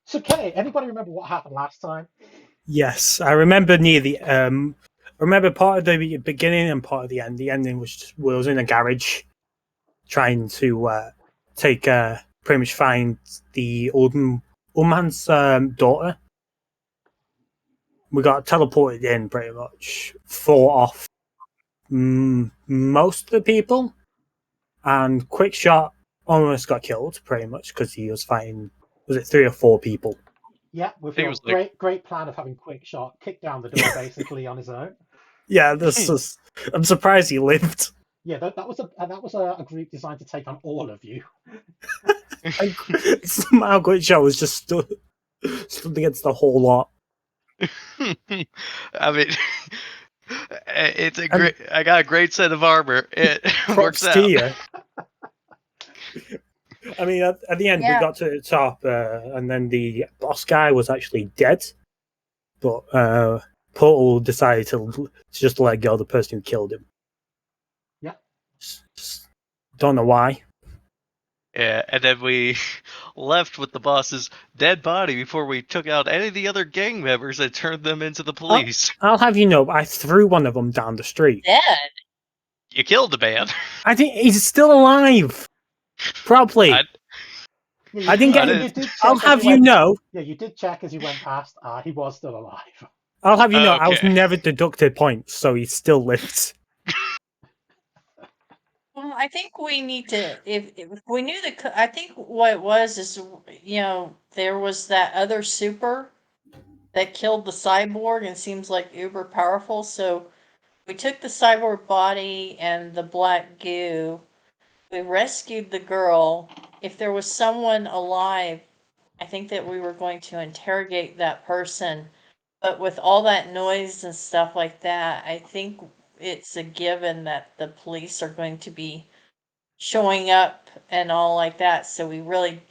So, Kay, anybody remember what happened last time? Yes, I remember near the. I remember part of the beginning and part of the end. The ending was in a garage, trying to take pretty much find the old man's daughter. We got teleported in pretty much, fought off most of the people, and Quick Shot almost got killed pretty much because he was fighting. Was it 3 or 4 people? Yeah, with He your was like- great plan of having Quick Shot kick down the door basically on his own. Yeah, this is. I'm surprised he lived. Yeah, that was a group designed to take on all of you. And somehow Quick Shot was just stood against the whole lot. I mean, it's a great. I got a great set of armor. It works Props out. to you. I mean, at the end, Yeah. we got to the top, and then the boss guy was actually dead. But Portal decided to just let go of the person who killed him. Yeah. Just don't know why. Yeah, and then we left with the boss's dead body before we took out any of the other gang members and turned them into the police. I'll have you know, I threw one of them down the street. Dead. You killed the man. I think he's still alive. Probably. Yeah, I didn't get. you did check I'll as have you you went- know. Yeah, you did check as you went past. He was still alive. I'll have you know. I was Okay. never deducted points, so he still lives. Well, I think we need to, if we knew I think what it was is, there was that other super that killed the cyborg and seems like uber powerful. So we took the cyborg body and the black goo. We rescued the girl. If there was someone alive, I think that we were going to interrogate that person. But with all that noise and stuff like that, I think it's a given that the police are going to be showing up and all like that. So we really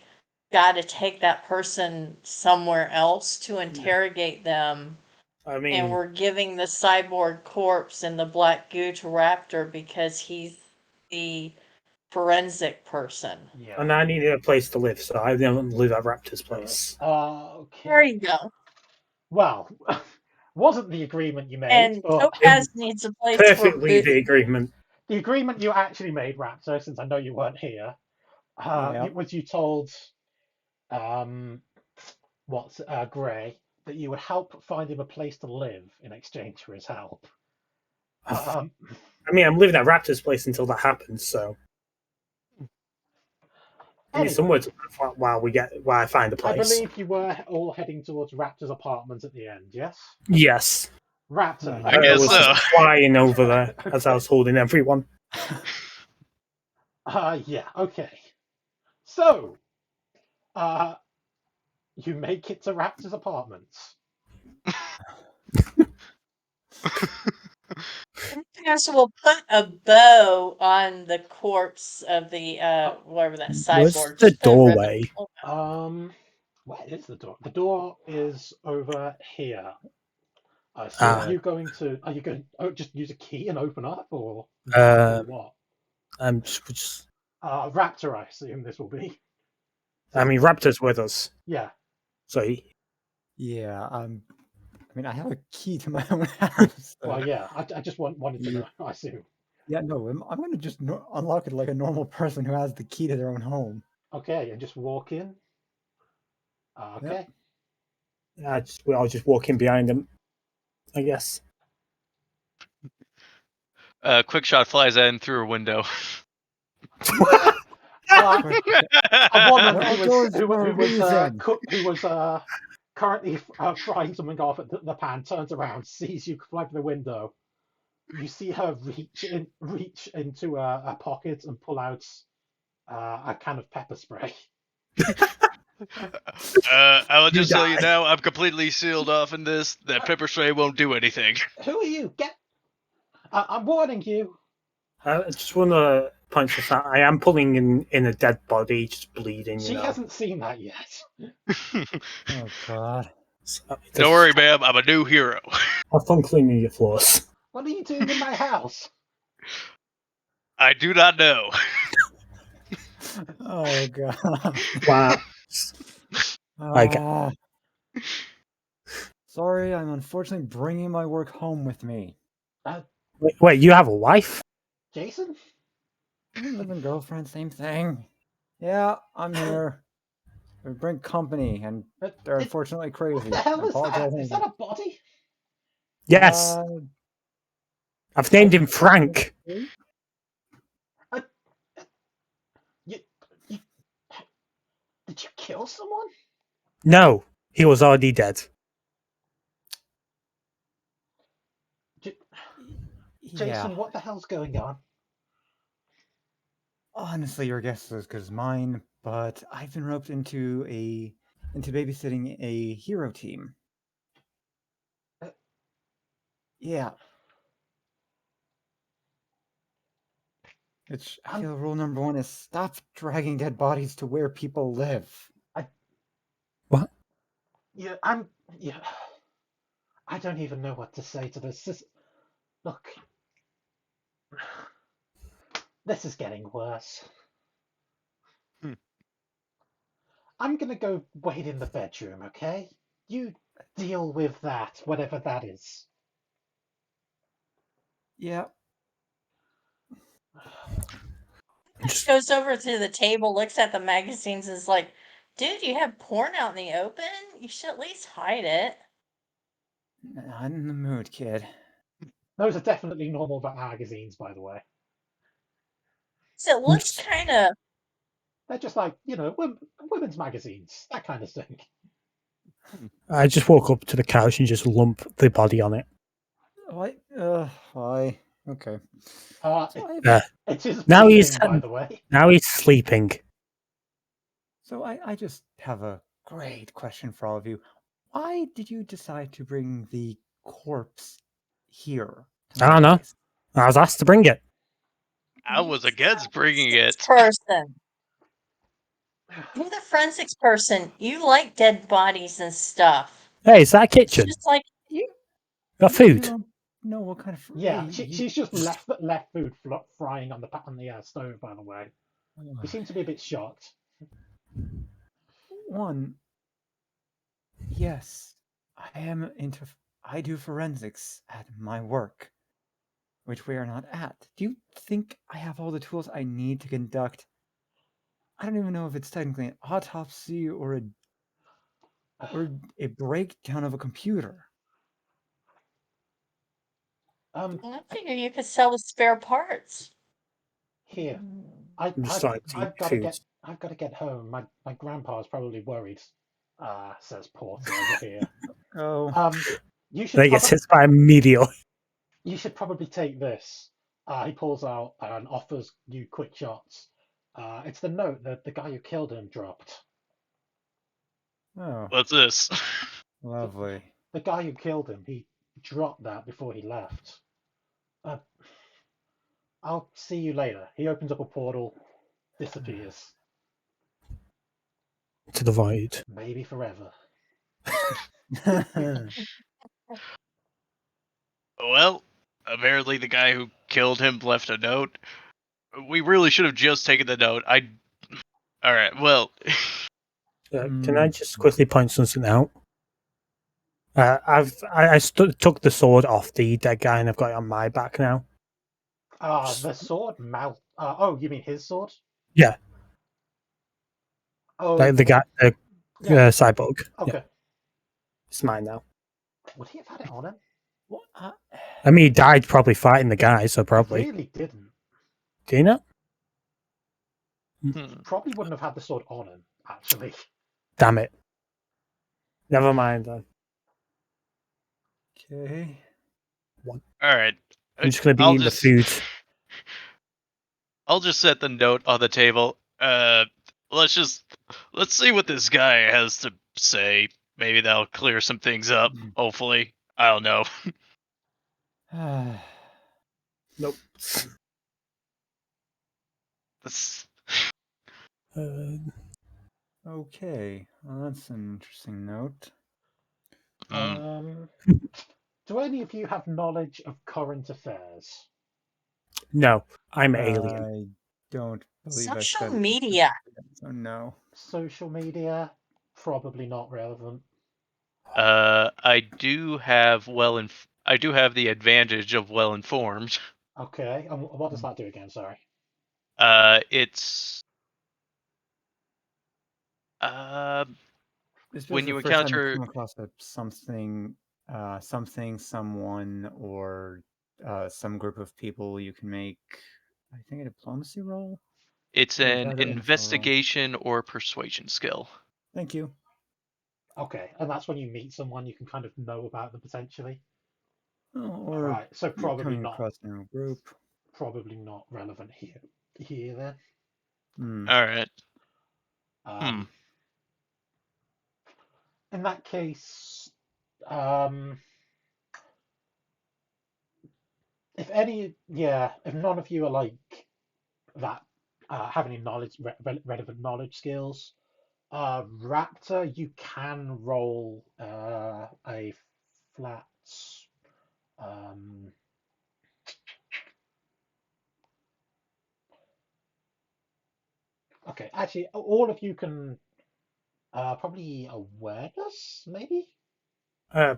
got to take that person somewhere else to interrogate them. I mean, And we're giving the cyborg corpse and the black goo to Raptor because he's the forensic person. Yeah. and I needed a place to live, so I didn't live at Raptor's place. Okay. There you go. Well, wasn't the agreement you made, And but Topaz needs a place Perfectly for the agreement. the agreement you actually made, Raptor, since I know you weren't here, was you told Gray that you would help find him a place to live in exchange for his help. I mean, I'm living at Raptor's place until that happens, so I need Anyway, somewhere to live while I find a I place. believe you were all heading towards Raptor's apartment at the end, yes? Yes, Raptor, I guess was so. just flying over there as I was holding everyone. yeah, okay. So, you make it to Raptor's apartments. Topaz will put a bow on the corpse of the whatever that Where's cyborg. the Just put a ribbon. doorway? Where is the door? The door is over here. So are you going to just use a key and open up or what? I'm just. Raptor, I assume this will be. I mean, Raptor's with us, Yeah. so he. Yeah, I mean, I have a key to my own house. So. Well, yeah. I just wanted to know. I assume. Yeah, no, I'm going to just unlock it like a normal person who has the key to their own home. Okay, and just walk in. Okay. Yep. I'll just walk in behind him, I guess. Quick Shot flies in through a window. A woman who was currently frying something off at the pan turns around, sees you fly through the window. You see her reach into a pocket and pull out a can of pepper spray. I will just tell you die. now, I'm completely sealed off in this. That pepper spray won't do anything. Who are you? I'm warning you. I just want to point this out. I am pulling in a dead body, just bleeding. She hasn't seen that yet. Oh, God. Don't worry, ma'am. I'm a new hero. Have fun cleaning your floors. What are you doing in my house? I do not know. Oh, God. Wow. Like, Sorry, I'm unfortunately bringing my work home with me. wait, you have a wife? Jason? Living girlfriend, same thing. Yeah, I'm here. We bring company, and they're unfortunately crazy. What the hell I is that? apologize. Is that a body? Yes. I've named him Frank. You, you, did you kill someone? No, he was already dead. Jason, what the hell's going on? Honestly, your guess is as good as mine, but I've been roped into babysitting a hero team. Yeah. I feel rule number 1 is stop dragging dead bodies to where people live. What? Yeah, I don't even know what to say to this. Look, this is getting worse. I'm gonna go wait in the bedroom, okay? You deal with that, whatever that is. Yeah. Just goes over to the table, looks at the magazines, and is like, "Dude, you have porn out in the open? You should at least hide it." Not in the mood, kid. Those are definitely normal magazines, by the way. So it looks kind of. They're just like, women's magazines, that kind of thing. I just walk up to the couch and just lump the body on it. Why? Why? Okay. It is now bleeding, he's by the way. Now he's sleeping. So I just have a great question for all of you. Why did you decide to bring the corpse here? I don't know. I was asked to bring it. I was against bringing it. Person. You're the forensics person. You like dead bodies and stuff. Hey, is that a kitchen? It's just like got food. No, what kind of? Yeah, she's just left food frying on the stove. By the way, you seem to be a bit shocked. One, yes, I do forensics at my work, which we are not at. Do you think I have all the tools I need to conduct? I don't even know if it's technically an autopsy or a breakdown of a computer. I figure you could sell the spare parts. Here, I've got to get home. My grandpa's probably worried. Says Porter over here. You should. They get hit by immediately. You should probably take this. He pulls out and offers you quick shots. It's the note that the guy who killed him dropped. Oh. What's this? Lovely. The guy who killed him, he dropped that before he left. I'll see you later. He opens up a portal, disappears. To the void. Maybe forever. Well, apparently the guy who killed him left a note. We really should have just taken the note. Alright, well... Can I just quickly point something out? I took the sword off the dead guy and I've got it on my back now. The sword mouth. Oh, you mean his sword? Yeah. Oh, the guy, cyborg. Okay. Yeah. It's mine now. Would he have had it on him? I mean, he died probably fighting the guy, so probably. He really didn't. Do you know? Probably wouldn't have had the sword on him, actually. Damn it. Never mind then. Okay. Alright. I'm just going to be eating the food. I'll just set the note on the table. Let's see what this guy has to say. Maybe that'll clear some things up, hopefully. I don't know. Nope. Okay, well, that's an interesting note. Do any of you have knowledge of current affairs? No, I'm an alien. I don't believe social media. So no. Social media. Probably not relevant. I do have the advantage of well informed. Okay, and what does that do again? Sorry. It's This when was the you first time encounter you come across something, someone, or some group of people, you can make, I think, a diplomacy roll. it's Or an better info roll. investigation or persuasion skill. Thank you. Okay, and that's when you meet someone you can kind of know about them potentially. Or Right, so probably coming not. across in a group. Probably not relevant here. Here then. All right. In that case, if none of you are like that, have any knowledge, relevant knowledge skills, Raptor, you can roll a flat. Okay, actually, all of you can probably awareness, maybe.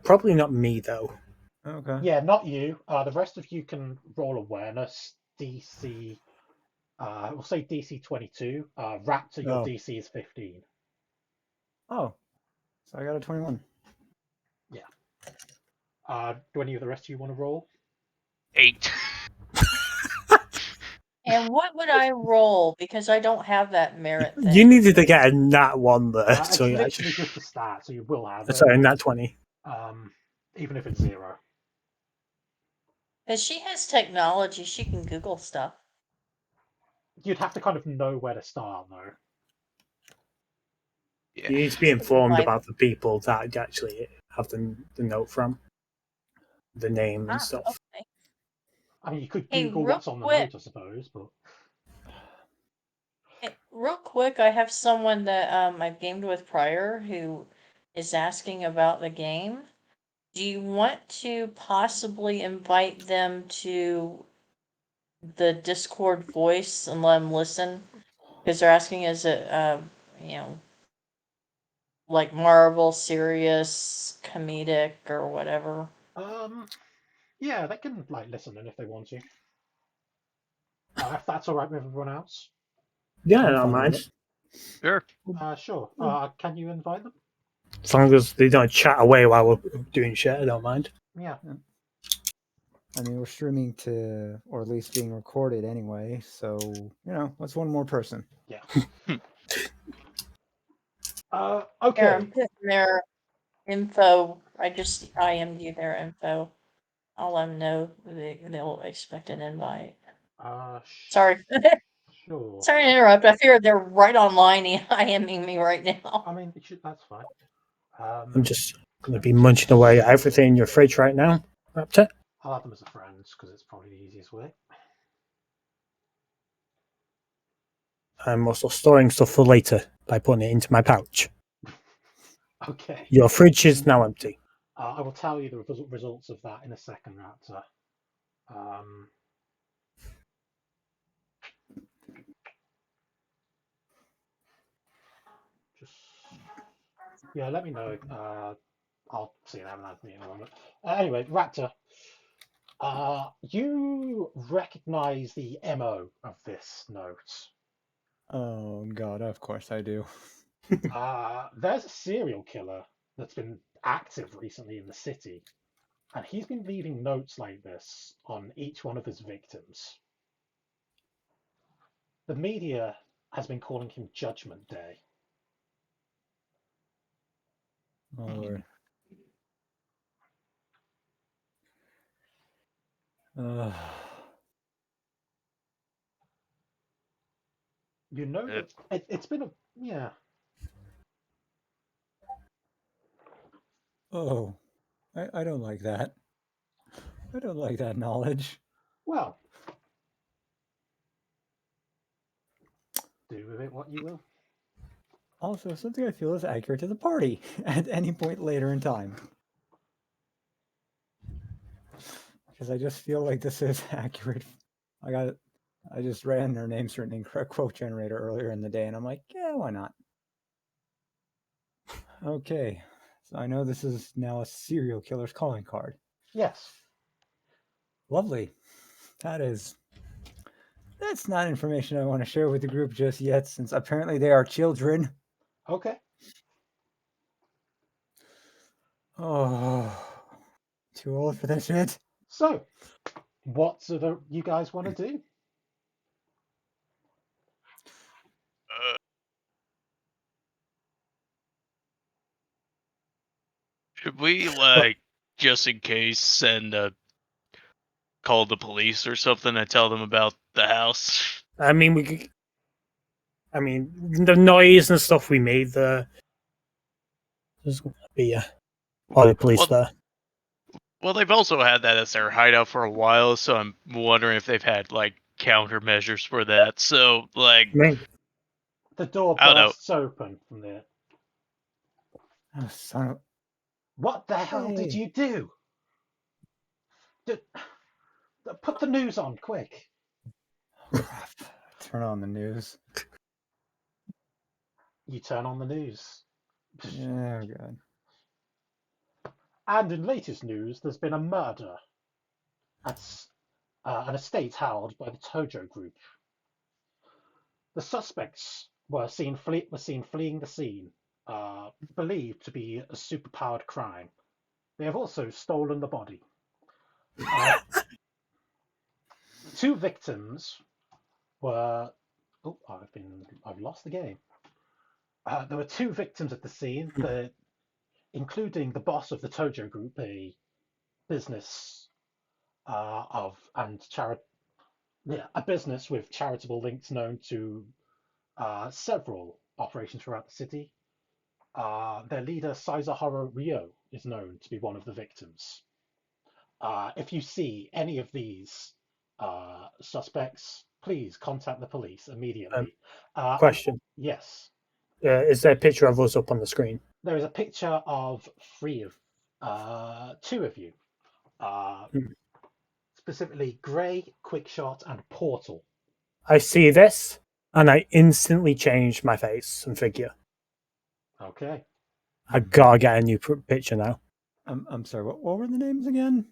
Probably not me though. Okay. Yeah, not you. The rest of you can roll awareness. DC. We'll say DC 22. Raptor, your Oh. DC is 15. Oh, so I got a 21. Yeah. Do any of the rest of you want to roll? 8. And what would I roll? Because I don't have that merit thing. You needed to get a nat 1 there. It's so literally just a stat, so you will have it. Sorry, nat 20. Even if it's 0. Because she has technology, she can Google stuff. You'd have to kind of know where to start, though. You need to be informed Like- about the people that you actually have the note from. The name and stuff. Okay. I mean, you could Hey, Google real what's on the quick. note, I suppose, but... Real quick, I have someone that I've gamed with prior who is asking about the game. Do you want to possibly invite them to the Discord voice and let them listen? Because they're asking, is it, like Marvel, serious, comedic, or whatever? Yeah, they can, like, listen in if they want to. If that's alright with everyone else. Yeah, I I'm don't fine mind. with it. Sure. Sure. Can you invite them? As long as they don't chat away while we're doing shit, I don't mind. Yeah. I mean, we're streaming to, or at least being recorded anyway, so, what's one more person? Yeah. Here, Okay. I'm putting their info. I just IM'd you their info. I'll let them know they'll expect an invite. Sorry. Sure. Sorry to interrupt. I fear they're right online IMing me right now. I mean, that's fine. I'm just going to be munching away at everything in your fridge right now. Raptor. I'll add them as a friend because it's probably the easiest way. I'm also storing stuff for later by putting it into my pouch. Okay. Your fridge is now empty. I will tell you the results of that in a second, Raptor. Let me know. I'll see you in a moment. Anyway, Raptor, you recognize the MO of this note. Oh, God, of course I do. There's a serial killer that's been active recently in the city, and he's been leaving notes like this on each one of his victims. The media has been calling him Judgment Day. Oh, Lord. You know that it's been a Oh, I don't like that. I don't like that knowledge. Well, do with it what you will. Also, something I feel is accurate to the party at any point later in time. Because I just feel like this is accurate. I just ran their names through an incorrect quote generator earlier in the day, and I'm like, yeah, why not? Okay. So I know this is now a serial killer's calling card. Yes. Lovely. That's not information I want to share with the group just yet, since apparently they are children. Okay. Oh, too old for that shit. So, what do you guys want to do? Should we just in case call the police or something and tell them about the house? I mean, the noise and stuff we made there. There's going to be a lot of police there. Well, they've also had that as their hideout for a while, so I'm wondering if they've had countermeasures for that. So Maybe. The door I don't know. bursts open from there. Oh, son of... What the hell did you do? Put the news on, quick. Crap. Turn on the news. You turn on the news. Oh, God. And in latest news, there's been a murder at an estate held by the Tojo Group. The suspects were seen fleeing the scene, believed to be a superpowered crime. They have also stolen the body. The two victims were. Oh, I've lost the game. There were two victims at the scene, including the boss of the Tojo Group, a business a business with charitable links known to several operations throughout the city. Their leader, Saizahara Ryo, is known to be one of the victims. If you see any of these suspects, please contact the police immediately. Question. Yes. Is there a picture of us up on the screen? There is a picture of two of you. Specifically, Gray, Quickshot, and Portal. I see this, and I instantly change my face and figure. Okay. I gotta get a new picture now. I'm sorry, what were the names again?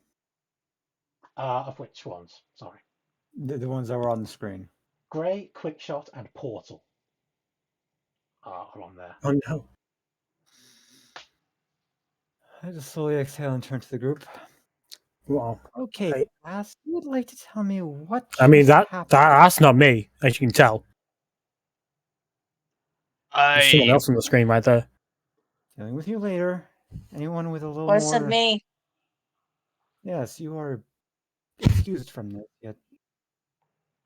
Of which ones? Sorry. The ones that were on the screen. Gray, Quickshot, and Portal are on there. Oh no. I just slowly exhale and turn to the group. Well, Okay, Ass, you would like to tell me what happened? that's not me, as you can tell. There's someone else on the screen right there. Dealing with you later. Anyone with a little Wasn't more... me. Yes, you are excused from this, yet...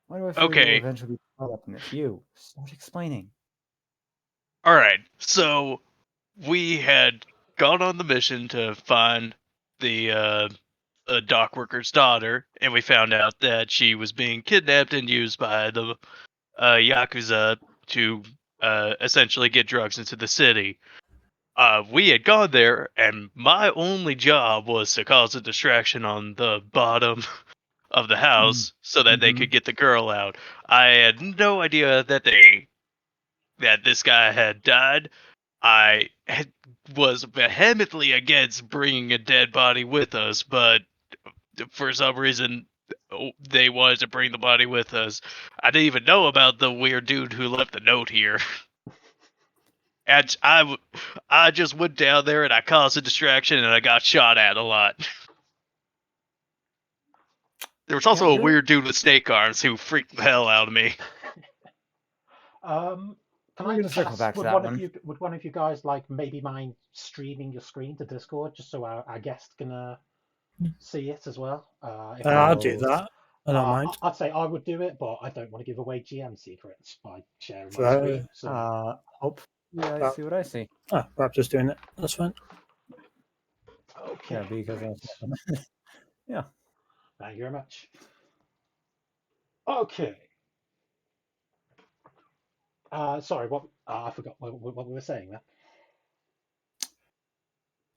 Why do I feel you will eventually be caught up in this? You, start explaining. Alright, so we had gone on the mission to find the dock worker's daughter, and we found out that she was being kidnapped and used by the Yakuza to essentially get drugs into the city. We had gone there, and my only job was to cause a distraction on the bottom of the house so that they could get the girl out. I had no idea that this guy had died. I was vehemently against bringing a dead body with us, but for some reason they wanted to bring the body with us. I didn't even know about the weird dude who left the note here. And I just went down there and I caused a distraction and I got shot at a lot. There was also a weird dude with snake arms who freaked the hell out of me. Can I just ask, would one of you guys maybe mind streaming your screen to Discord just so our guest can see it as well? I'll do that. I don't mind. I'd say I would do it, but I don't want to give away GM secrets by sharing my screen. So. I see what I see. Perhaps just doing it. That's fine. Okay. Yeah, because yeah. Thank you very much. Okay. Sorry, what I forgot what we were saying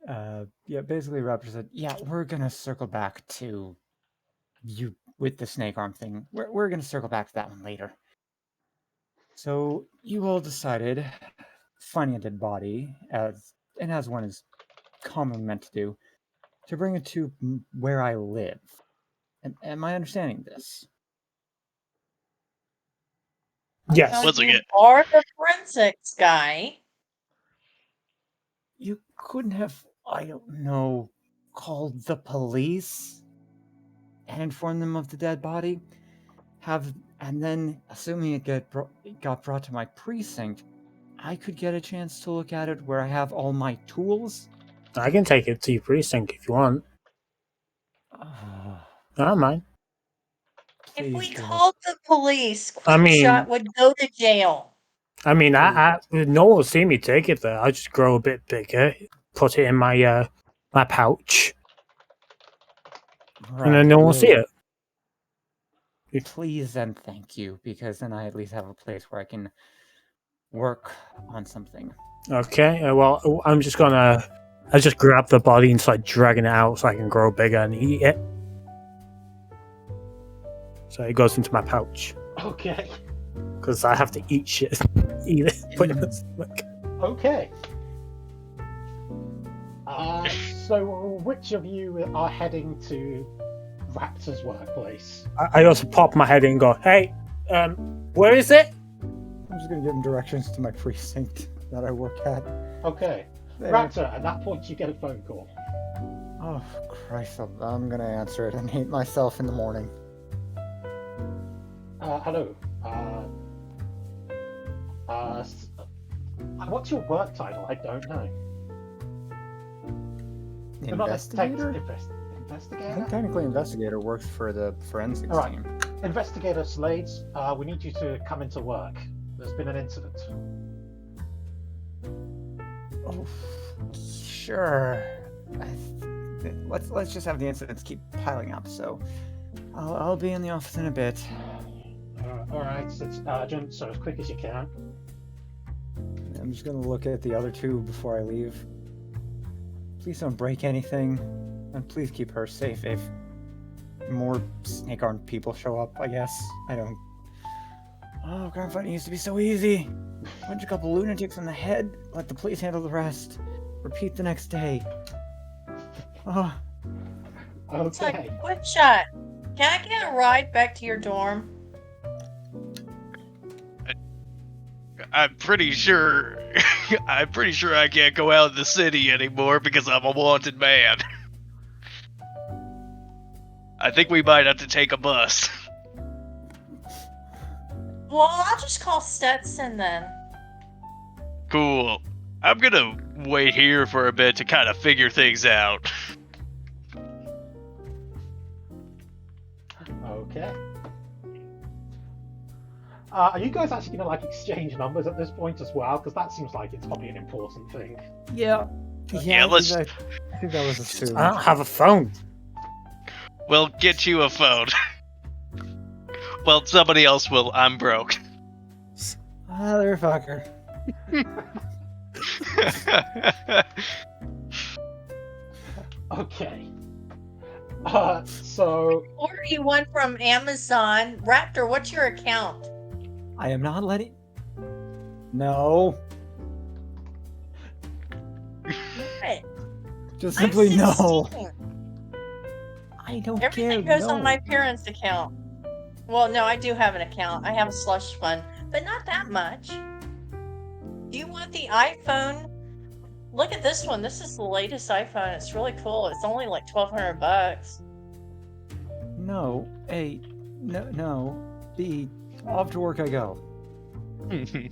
there. Yeah, basically Raptor said, yeah, we're gonna circle back to you with the snake arm thing. We're gonna circle back to that one later. So you all decided finding a dead body, as and as one is commonly meant to do, to bring it to where I live. Am I understanding this? Yes. Once You again, are the forensics guy. You couldn't have, I don't know, called the police and informed them of the dead body? And then, assuming it got brought to my precinct, I could get a chance to look at it where I have all my tools? I can take it to your precinct if you want. I don't mind. If we Please, girl. called the police, I mean- Quickshot would go to jail. No one will see me take it there. I'll just grow a bit bigger, put it in my my pouch, and then no one will see it. Please and thank you, because then I at least have a place where I can work on something. Okay, well, I just grab the body and start dragging it out so I can grow bigger and eat it. So it goes into my pouch. Okay. Because I have to eat shit. Eat it. Put it in my stomach. Okay. So which of you are heading to Raptor's workplace? I also pop my head in and go, hey, where is it? I'm just gonna give him directions to my precinct that I work at. Okay. There. Raptor, at that point you get a phone call. Oh, Christ, I'm gonna answer it and hate myself in the morning. Hello. What's your work title? I don't know. You're not a Investigator? Investigator? I think technically investigator works for the forensics All right. team. Investigator Slades, we need you to come into work. There's been an incident. Oh, sure. Let's just have the incidents keep piling up. So, I'll be in the office in a bit. All right, so it's urgent, so as quick as you can. I'm just gonna look at the other two before I leave. Please don't break anything, and please keep her safe if more snake armed people show up. I guess I don't. Oh, crime fighting used to be so easy. Punch a couple lunatics in the head, let the police handle the rest. Repeat the next day. Oh, It's Okay. like, Quickshot, can I get a ride back to your dorm? I'm pretty sure I can't go out in the city anymore because I'm a wanted man. I think we might have to take a bus. Well, I'll just call Stetson then. Cool. I'm gonna wait here for a bit to kind of figure things out. Okay. Are you guys actually gonna exchange numbers at this point as well? Because that seems like it's probably an important thing. yeah. Yeah, let's- I think that was assumed. I don't have a phone. We'll get you a phone. Well, somebody else will. I'm broke. Motherfucker. Okay. So Order you one from Amazon. Raptor, what's your account? I am not letting. No. What? Just I'm simply no. 16. I don't Everything care. goes no. on my parents' account. Well, no, I do have an account. I have a slush fund, but not that much. Do you want the iPhone? Look at this one. This is the latest iPhone. It's really cool. It's only like $1,200. No. A. No. No. B. Off to work I go. okay.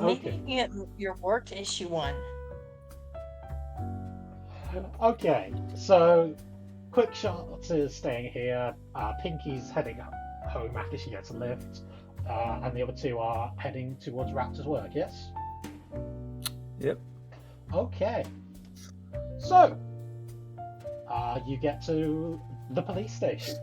Maybe you can get your work to issue one. Okay. So Quickshot is staying here. Pinky's heading up home after she gets a lift, and the other two are heading towards Raptor's work. Yes. Yep. Okay. So you get to the police station.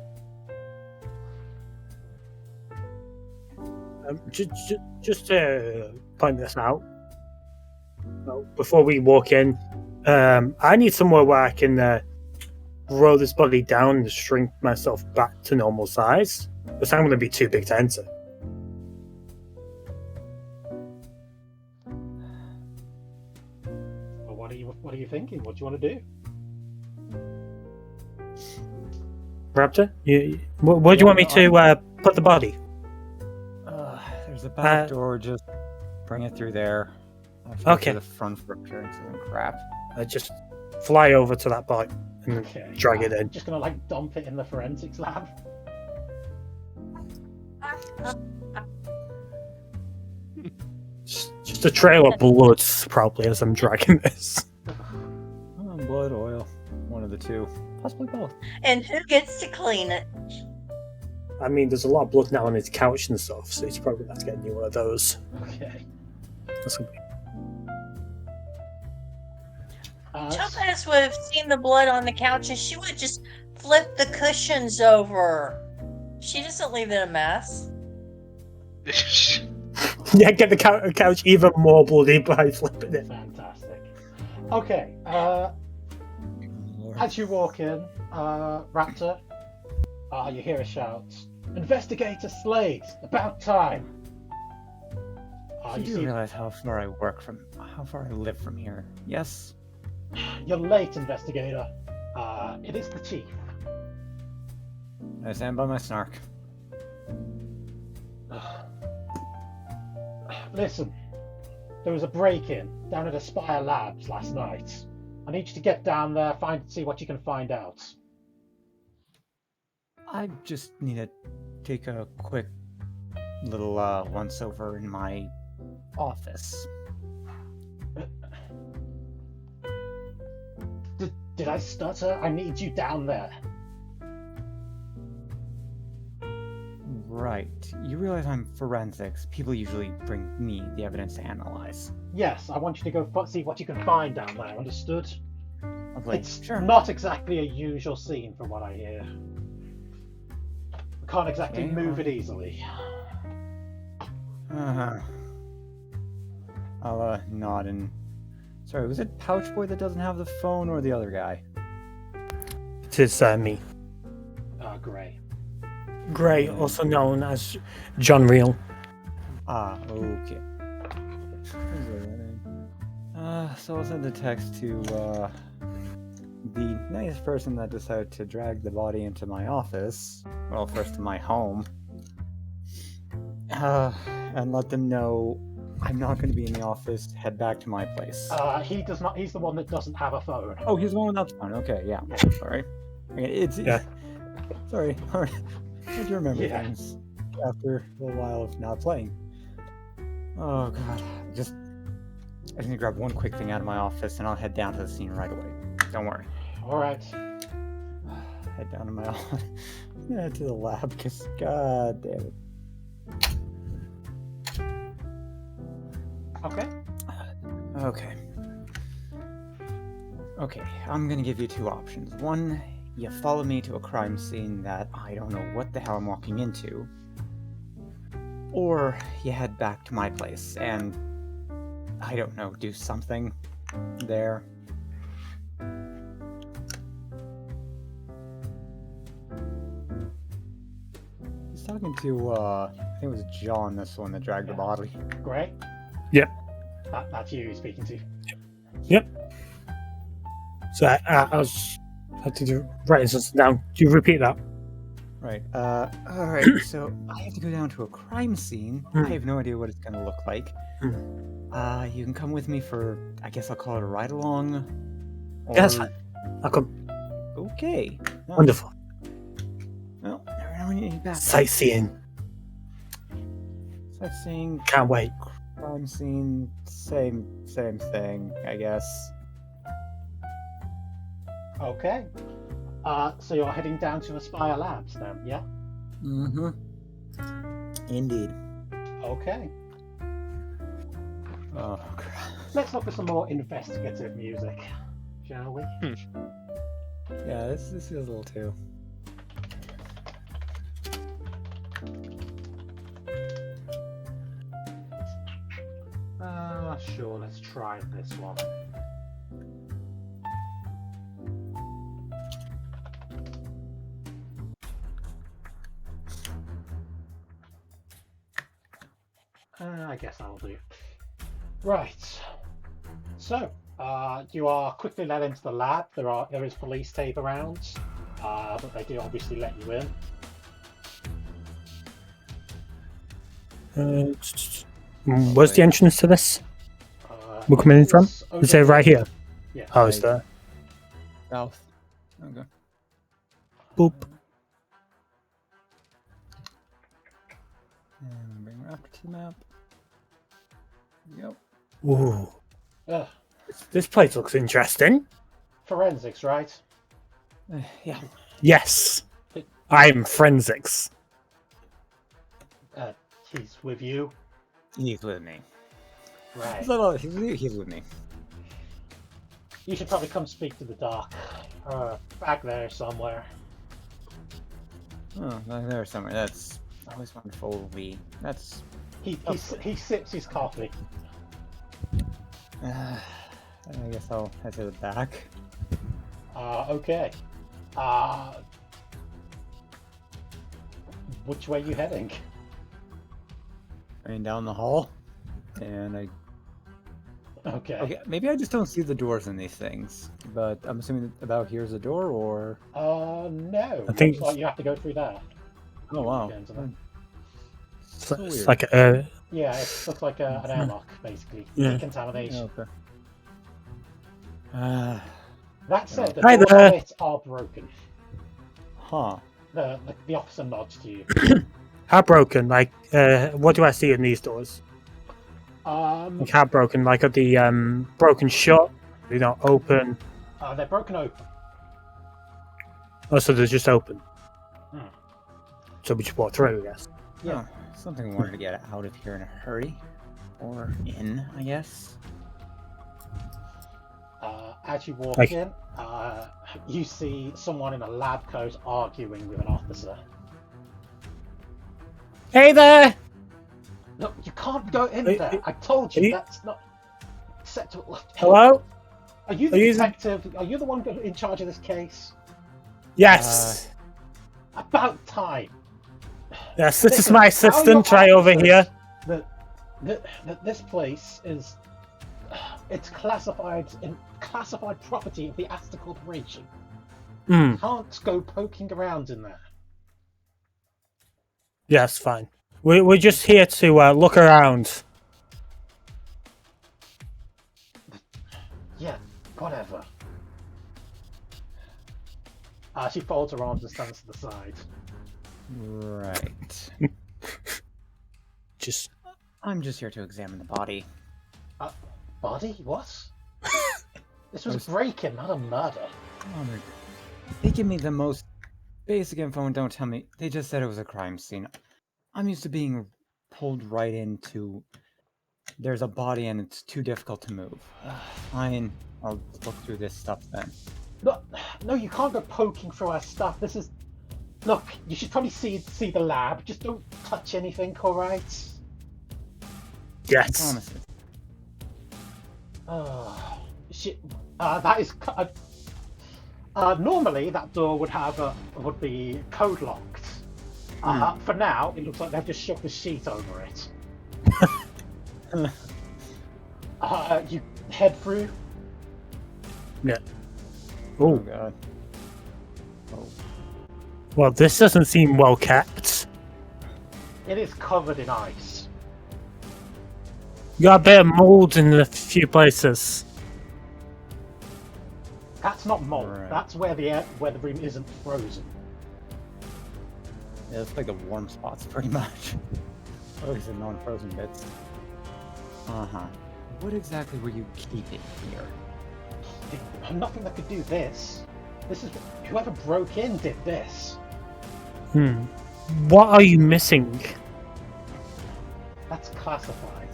Just to point this out, before we walk in, I need somewhere where I can roll this body down and shrink myself back to normal size, because I'm going to be too big to enter. What are you thinking? What do you want to do? Raptor, where do you want me to put the body? There's a back door. Just bring it through there. I'll have to go Okay. to the front for appearances and crap. Just fly over to that body and Okay. drag it in. Just gonna like dump it in the forensics lab. Just a trail of blood, probably, as I'm dragging this. Blood, oil, one of the two, possibly both. And who gets to clean it? I mean, there's a lot of blood now on his couch and stuff, so he's probably going to get a new one of those. Okay. That's gonna be... Topaz would have seen the blood on the couch and she would just flip the cushions over. She doesn't leave it a mess. Yeah, get the couch even more bloody by flipping it. Fantastic. Okay. As you walk in, Raptor, you hear a shout. Investigator Slade, about time. You do realize how far I live from here? Yes. You're late, Investigator. It is the Chief. I stand by my snark. Listen, there was a break-in down at Aspire Labs last night. I need you to get down there, see what you can find out. I just need to take a quick little once-over in my office. Did I stutter? I need you down there. Right. You realize I'm forensics. People usually bring me the evidence to analyze. Yes, I want you to go see what you can find down there, understood? It's sure. not exactly a usual scene from what I hear. We can't exactly move it easily. I'll nod and... Sorry, was it Pouch Boy that doesn't have the phone or the other guy? It is me. Gray. Gray, also known as John Real. Okay. So I'll send a text to the nice person that decided to drag the body into my office. Well, first to my home. And let them know I'm not going to be in the office. Head back to my place. He does not. He's the one that doesn't have a phone. Oh, he's the one without the phone. Okay, yeah. Sorry. Yeah. Sorry. I do remember things after a little while of not playing. Oh god. I just need to grab one quick thing out of my office and I'll head down to the scene right away. Don't worry. Alright. Head down to my office. To the lab because god damn it. Okay, I'm gonna give you two options. One, you follow me to a crime scene that I don't know what the hell I'm walking into. Or you head back to my place and, I don't know, do something there. He's talking to, I think it was John, this one that dragged the body. Gray? Yep. That's you speaking to. Yep. So I was writing something down. Do you repeat that? Right. Alright, so I have to go down to a crime scene. I have no idea what it's gonna look like. You can come with me for, I guess I'll call it a ride-along. Or... Yeah, that's fine. I'll come. Okay. No. Wonderful. Well, never know when you need back. Sightseeing. Sightseeing, Can't wait. crime scene, same thing, I guess. Okay. So you're heading down to Aspire Labs then, yeah? Mm-hmm. Indeed. Okay. Oh, crap. Let's look for some more investigative music, shall we? Yeah, this feels a little too. Sure, let's try this one. I guess that'll do. Right. So, You are quickly led into the lab. There is police tape around, but they do obviously let you in. Where's the entrance to this? We're coming in from? Is over it right here? Yes. Oh, it's there. South. Okay. Boop. And bring Raptor to the map. Yep. Ooh. Ugh. This place looks interesting. Forensics, right? Yeah. Yes. I'm forensics. He's with you. He's with me. Right. He's with me. You should probably come speak to the doc. Back there somewhere. Oh, there's somewhere. That's always wonderful. He sips his coffee. I guess I'll head to the back. Okay. Which way are you heading? I mean, down the hall, and Okay. maybe I just don't see the doors in these things, but I'm assuming about here's a door, or No. I think- Looks like you have to go through that. oh wow, Get into that. so It's weird. like a. Yeah, it looks like an airlock, basically. Yeah. Decontamination. Okay. That said, the Hi doors there. on it are broken. Huh. The officer nods to you. How broken? Like, what do I see in these doors? Like, how broken? Like, are the broken shut? They don't open? They're broken open. Oh, so they're just open. Hmm. So we just walk through, I guess. Yeah. Oh, something wanted to get out of here in a hurry, or in, I guess. As you walk Like- in, you see someone in a lab coat arguing with an officer. Hey there! No, you can't go in Are- there. I told are you you- that's not acceptable. Hello? Are you are the you- detective? Are you the one in charge of this case? Yes. About time. Yes, this is Listen, my tell your assistant right over officers here. That this place is it's classified property of the Asta Corporation. Hmm. Can't go poking around in there. Yes, fine. We're just here to look around. Yeah, whatever. She folds her arms and stands to the side. Right. Just I'm just here to examine the body. Body? What? This was a break-in, not a murder. They give me the most basic info and don't tell me. They just said it was a crime scene. I'm used to being pulled right into. There's a body and it's too difficult to move. Fine, I'll look through this stuff then. No, you can't go poking through our stuff. This is. Look, you should probably see the lab. Just don't touch anything, alright? yes. Promises. Shit. That is. Normally, that door would be code locked. For now, it looks like they've just shoved a sheet over it. You head through. Yeah. Oh Oh, god. Oh. well, this doesn't seem well kept. It is covered in ice. You got a bit of mold in a few places. That's not mold. Right. That's where the room isn't frozen. Yeah, it's like the warm spots pretty much. Or at least the non-frozen bits. Uh-huh. What exactly were you keeping here? Nothing that could do this. This is whoever broke in did this. What are you missing? That's classified.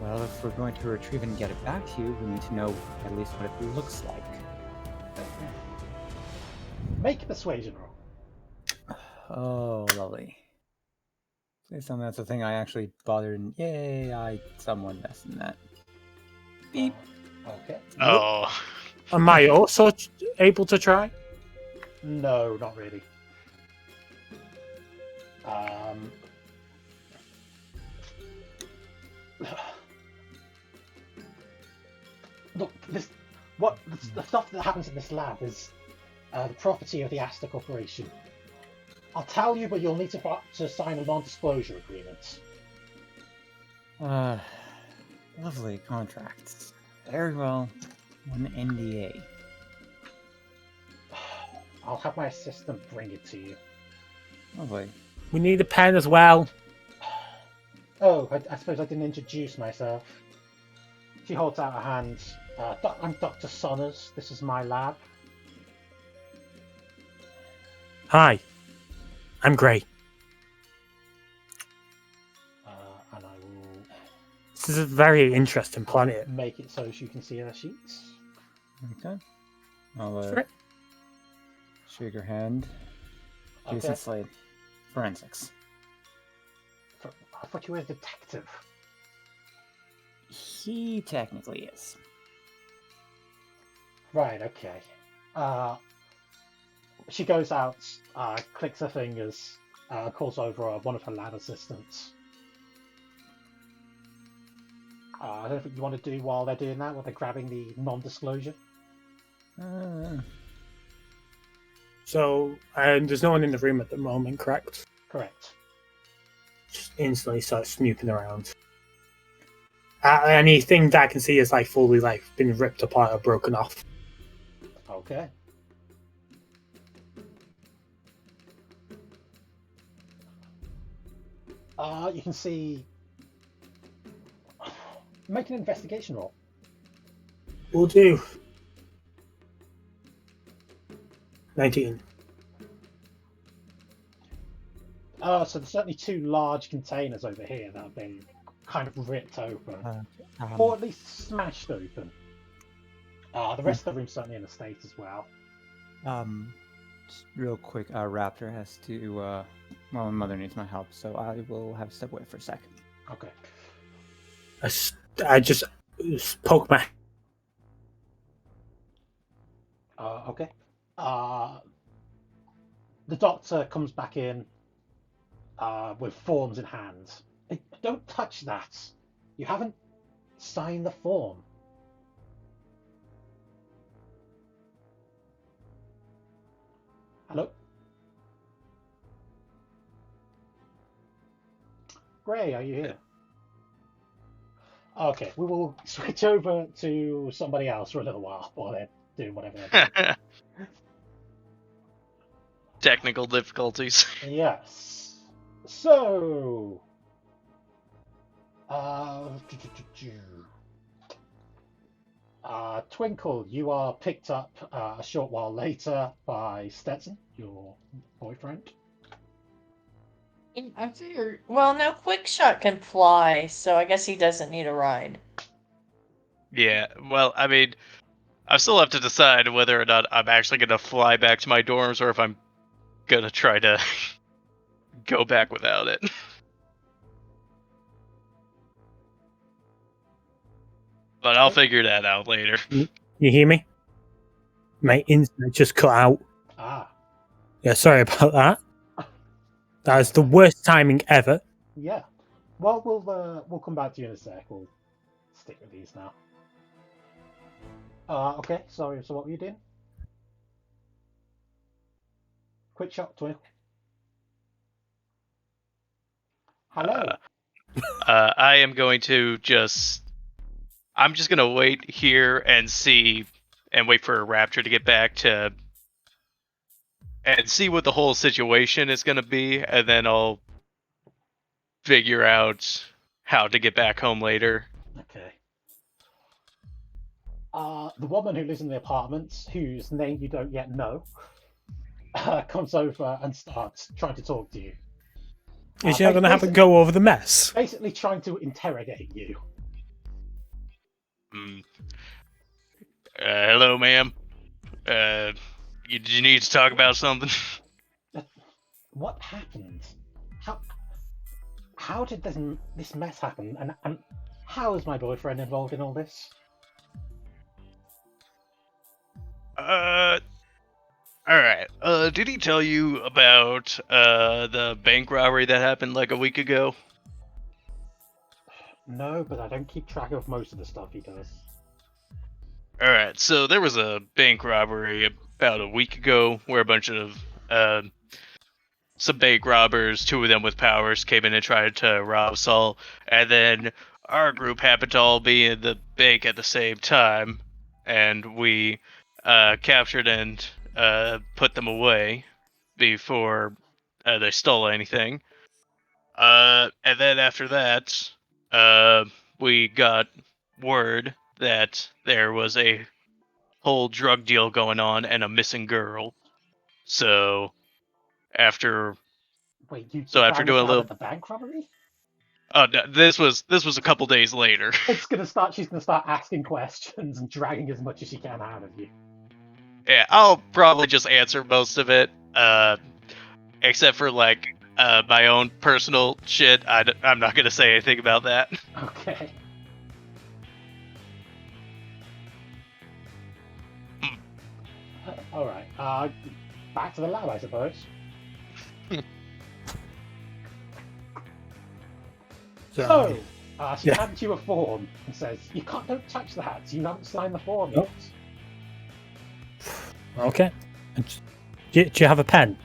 Well, if we're going to retrieve and get it back to you, we need to know at least what it looks like. Make a persuasion roll. Oh, lovely. Say something that's the thing I actually bothered and yay, I someone messed in that. Beep. Okay. Oh, Am I also able to try? No, not really. Look, the stuff that happens in this lab is the property of the Asta Corporation. I'll tell you, but you'll need to sign a non-disclosure agreement. Lovely contracts. Very well. An NDA. I'll have my assistant bring it to you. Lovely. We need a pen as well. Oh, I suppose I didn't introduce myself. She holds out her hand. I'm Dr. Solus. This is my lab. Hi, I'm Gray. And I will This is a very interesting planet. make it so you can see her sheets. Okay. I'll Sure. shake her hand. Jason Okay. Slade. Forensics. I thought you were a detective. He technically is. Right, okay. She goes out, clicks her fingers, calls over one of her lab assistants. I don't know what you want to do while they're doing that, while they're grabbing the non-disclosure. So, there's no one in the room at the moment, correct? Correct. Just instantly start snooping around. Anything that I can see is like fully like been ripped apart or broken off. Okay. You can see. Make an investigation roll. Will do. 19. So there's certainly two large containers over here that have been kind of ripped open, or at least smashed open. The rest of the room's certainly in a state as well. Just real quick, Raptor has to, well, my mother needs my help, so I will have to step away for a sec. Okay. I just poke my. Okay. The doctor comes back in with forms in hand. Hey, don't touch that. You haven't signed the form. Hello? Gray, are you here? Okay, we will switch over to somebody else for a little while while they're doing whatever they're doing. Technical difficulties. Yes. So, Twinkle, you are picked up a short while later by Stetson, your boyfriend. I figured. Well, no, Quick Shot can fly, so I guess he doesn't need a ride. Yeah, well, I mean, I still have to decide whether or not I'm actually going to fly back to my dorms or if I'm going to try to go back without it. But I'll figure that out later. You hear me? My internet just cut out. Ah, Yeah, sorry about that. That is the worst timing ever. yeah. Well, we'll come back to you in a sec. We'll stick with these now. Okay. Sorry. So what were you doing? Quick shot, Twinkle. Hello. I am going to I'm just going to wait here and see, and wait for a Raptor to get back to, and see what the whole situation is going to be, and then I'll figure out how to get back home later. Okay. The woman who lives in the apartment, whose name you don't yet know, comes over and starts trying to talk to you. Is she not going to have a go over the mess? Basically trying to interrogate you. Hello, ma'am. Did you need to talk about something? What happened? How did this mess happen? And how is my boyfriend involved in all this? Alright. Did he tell you about the bank robbery that happened like a week ago? No, but I don't keep track of most of the stuff he does. All right, so there was a bank robbery about a week ago where a bunch of some bank robbers, two of them with powers, came in and tried to rob Saul, and then our group happened to all be in the bank at the same time, and we captured and put them away before they stole anything. And then after that, we got word that there was a whole drug deal going on and a missing girl. So after Wait, you after found this doing a out little, at the bank robbery? this was a couple days later. It's gonna start. She's gonna start asking questions and dragging as much as she can out of you. Yeah, I'll probably just answer most of it, except for like my own personal shit. I'm not gonna say anything about that. Okay. All right. Back to the lab, I suppose. So, she hands you a form and says, don't touch that. You haven't signed the form yet. Okay. Do you have a pen?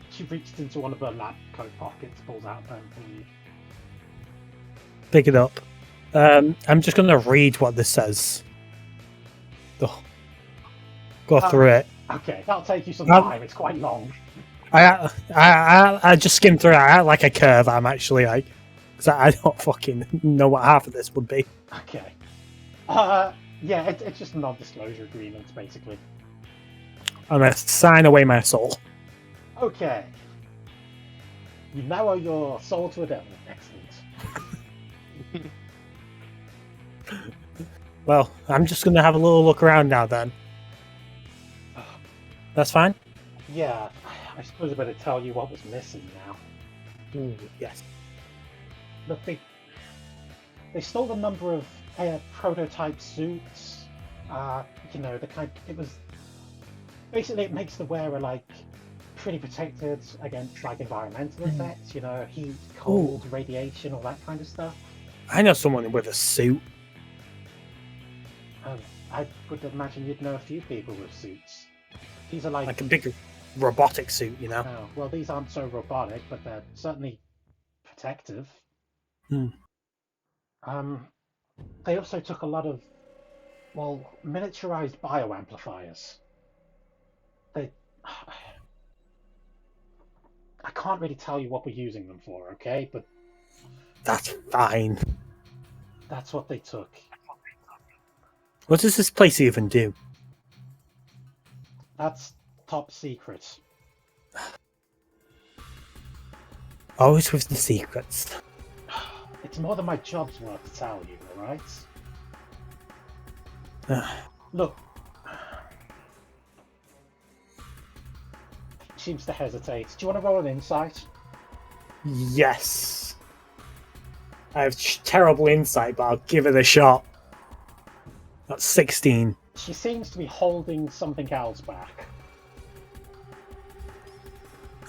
She reached into one of her lab coat pockets, pulls out a pen for you. Pick it up. I'm just going to read what this says. Go through it. Okay, that'll take you some time. It's quite long. I just skimmed through it. I act like a curve. I'm actually like, because I don't fucking know what half of this would be. Okay. Yeah, it's just a non-disclosure agreement, basically. I'm gonna sign away my soul. Okay. You now owe your soul to a devil. Excellent. Well, I'm just gonna have a little look around now then. That's fine? Yeah, I suppose I better tell you what was missing now. Ooh, yes. Look, they stole a number of prototype suits. You know, it was basically, it makes the wearer like pretty protected against like environmental effects. You know, heat, cold, radiation, all that kind of stuff. I know someone with a suit. I would imagine you'd know a few people with suits. These are like a big robotic suit, you know. Oh, well, these aren't so robotic, but they're certainly protective. Hmm. They also took a lot of, miniaturized bioamplifiers. I can't really tell you what we're using them for, okay? But that's fine. That's what they took. What does this place even do? That's top secret. Always with the secrets. It's more than my job's worth to tell you, alright? Look. Seems to hesitate. Do you want to roll an insight? Yes. I have terrible insight, but I'll give it a shot. That's 16. She seems to be holding something else back.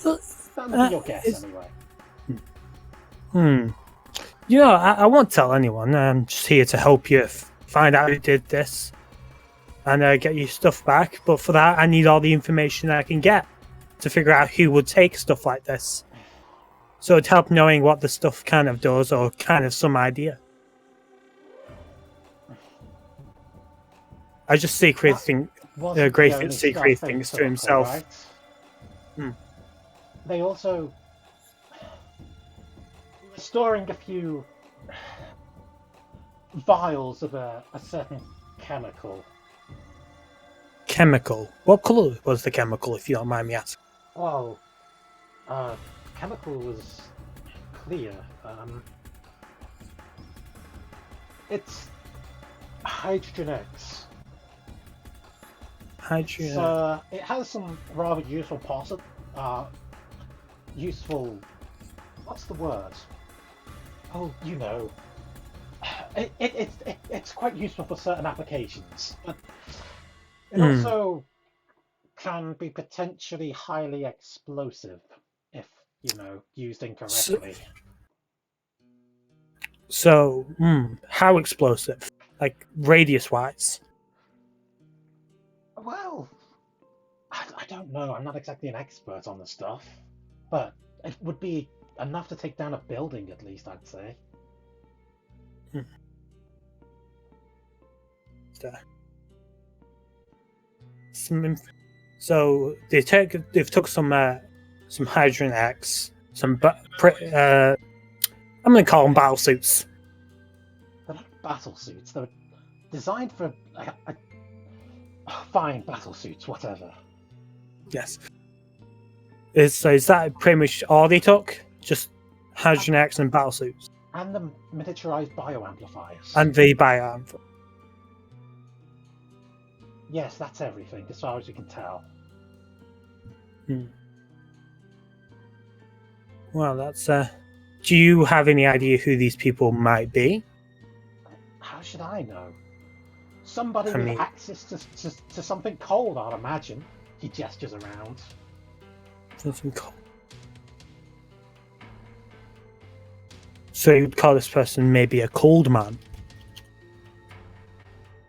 That would be your guess, anyway. You know, I won't tell anyone. I'm just here to help you find out who did this and get your stuff back. But for that, I need all the information I can get to figure out who would take stuff like this. So it'd help knowing what the stuff kind of does, or kind of some idea. I just secret things to himself. Right? They also were storing a few vials of a certain chemical. Chemical? What colour was the chemical, if you don't mind me asking? Well, chemical was clear. It's Hydrogen X. Hydrogen. So it has some rather useful useful. What's the word? Oh, you know. It's quite useful for certain applications, but it also can be potentially highly explosive if, used incorrectly. So how explosive? like radius-wise? Well, I don't know. I'm not exactly an expert on the stuff, but it would be enough to take down a building at least, I'd say. So they've took some Hydrogen X, I'm gonna call them battle suits. They're not battle suits. They're designed for fine battle suits, whatever. Yes. Is that pretty much all they took? Just Hydrogen X and battle suits? And the miniaturized bioamplifiers. And the bio. Yes, that's everything, as far as you can tell. Well, that's. Do you have any idea who these people might be? How should I know? Somebody with access to something cold, I'd imagine. He gestures around. Something cold. So you'd call this person maybe a cold man?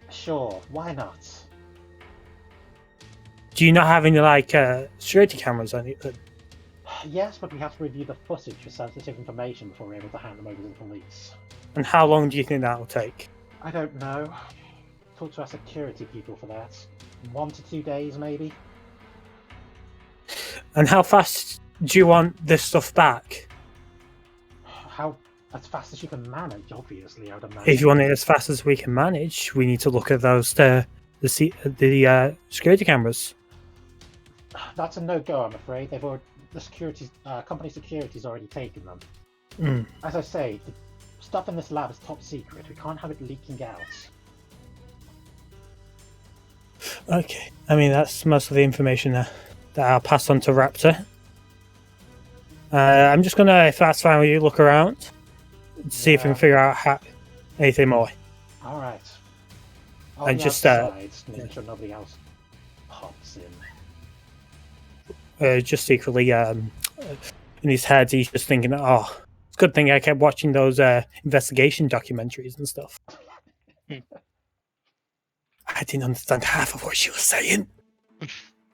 Sure, why not? Do you not have any security cameras on it? Yes, but we have to review the footage for sensitive information before we're able to hand them over to the police. And how long do you think that will take? I don't know. Talk to our security people for that. 1 to 2 days, maybe. And how fast do you want this stuff back? As fast as you can manage, obviously, I would imagine. If you want it as fast as we can manage, we need to look at those the security cameras. That's a no-go, I'm afraid. Company security's already taken them. As I say, the stuff in this lab is top secret. We can't have it leaking out. Okay, I mean that's most of the information that I'll pass on to Raptor. I'm just gonna, if that's fine with you, look around, see if we can figure out anything more. All right. And just make sure nobody else pops in. Just secretly, in his head, he's just thinking, "Oh, it's a good thing I kept watching those investigation documentaries and stuff." I didn't understand half of what she was saying.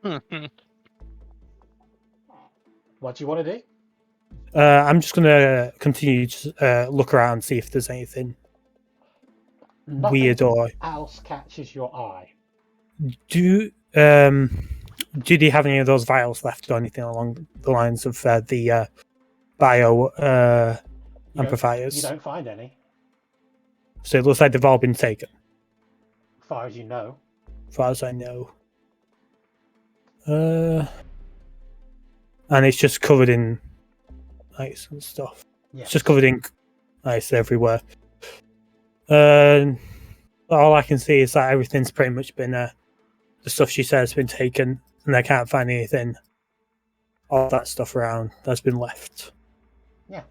What do you want to do? I'm just gonna continue to look around and see if there's anything weird or else catches your eye. Do they have any of those vials left or anything along the lines of the bio amplifiers? You don't find any. So it looks like they've all been taken. As far as you know. As far as I know. And it's just covered in ice and stuff. Yes. It's just covered in ice everywhere. All I can see is that everything's pretty much been the stuff she says has been taken, and I can't find anything. All that stuff around that's been left. Yeah.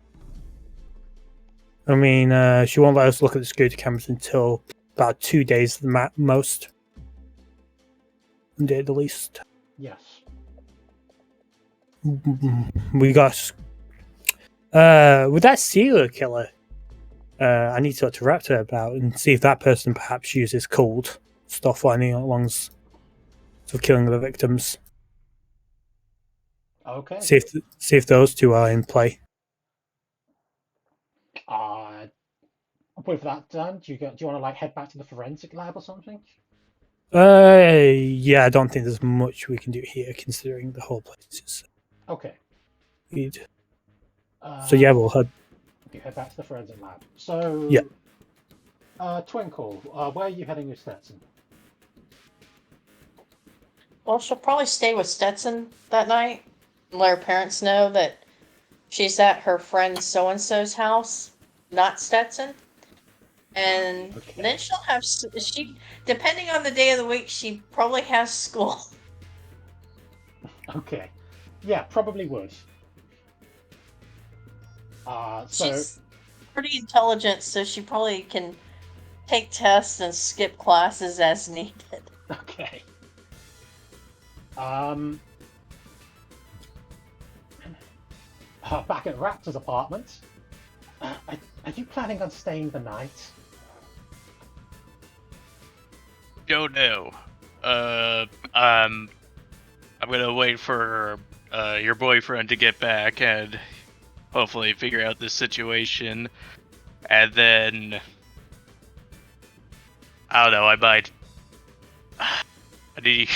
I mean, she won't let us look at the security cameras until about 2 days at the most. 1 day at the least. Yes. We got. With that serial killer, I need to talk to Raptor about and see if that person perhaps uses cold stuff or anything along for killing the victims. Okay. See if those two are in play. With that done, do you want to head back to the forensic lab or something? Yeah, I don't think there's much we can do here considering the whole place is. Okay. So yeah, we'll head. You head back to the forensic lab. So yeah. Twinkle, where are you heading with Stetson? Well, she'll probably stay with Stetson that night and let her parents know that she's at her friend so-and-so's house, not Stetson. And then she'll have, depending on the day of the week, she probably has school. Okay. Yeah, probably would. She's pretty intelligent, so she probably can take tests and skip classes as needed. Okay. Back at Raptor's apartment. Are you planning on staying the night? don't know. I'm gonna wait for your boyfriend to get back and hopefully figure out this situation, and then I don't know. I might. I need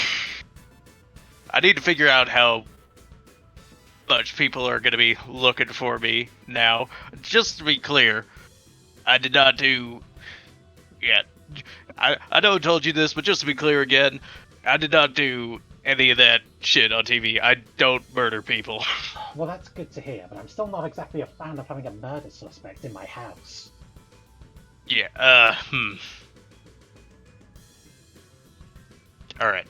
to figure out how much people are gonna be looking for me now. Just to be clear, I did not do. Yeah, I know I told you this, but just to be clear again, I did not do any of that shit on TV. I don't murder people. Well, that's good to hear, but I'm still not exactly a fan of having a murder suspect in my house. Yeah, Alright.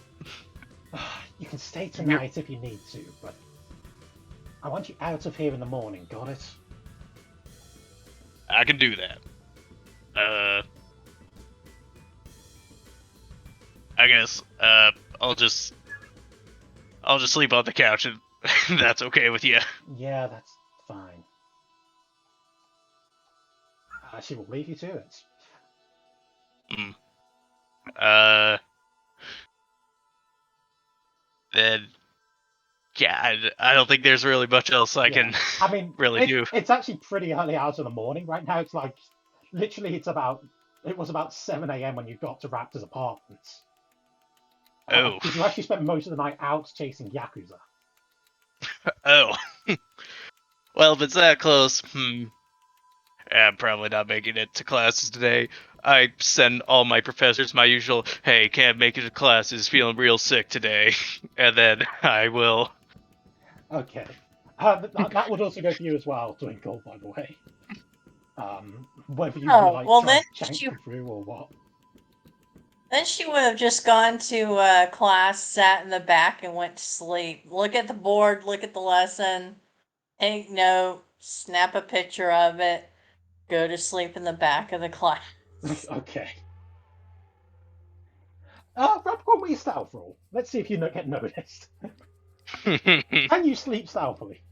You can stay tonight if you need to, but I want you out of here in the morning, got it? I can do that. I guess, I'll just sleep on the couch and that's okay with you. Yeah, that's fine. She will leave you to it. Then, yeah, I don't think there's really much else I can I mean, really do. It's actually pretty early hours of the morning. Right now, it's like, literally, it was about 7 a.m. when you got to Raptor's apartments. Oh. Because you actually spent most of the night out chasing Yakuza. Oh. Well, if it's that close, I'm probably not making it to classes today. I send all my professors my usual, hey, can't make it to classes, feeling real sick today. And then I will... Okay. That would also go for you as well, Twinkle, by the way. Whether you Oh, like well, try then to jank through or what. Then she would have just gone to class, sat in the back, and went to sleep. Look at the board, look at the lesson, take note, snap a picture of it, go to sleep in the back of the class. Okay. Roll me a stealth roll. Let's see if you get noticed. Can you sleep stealthily?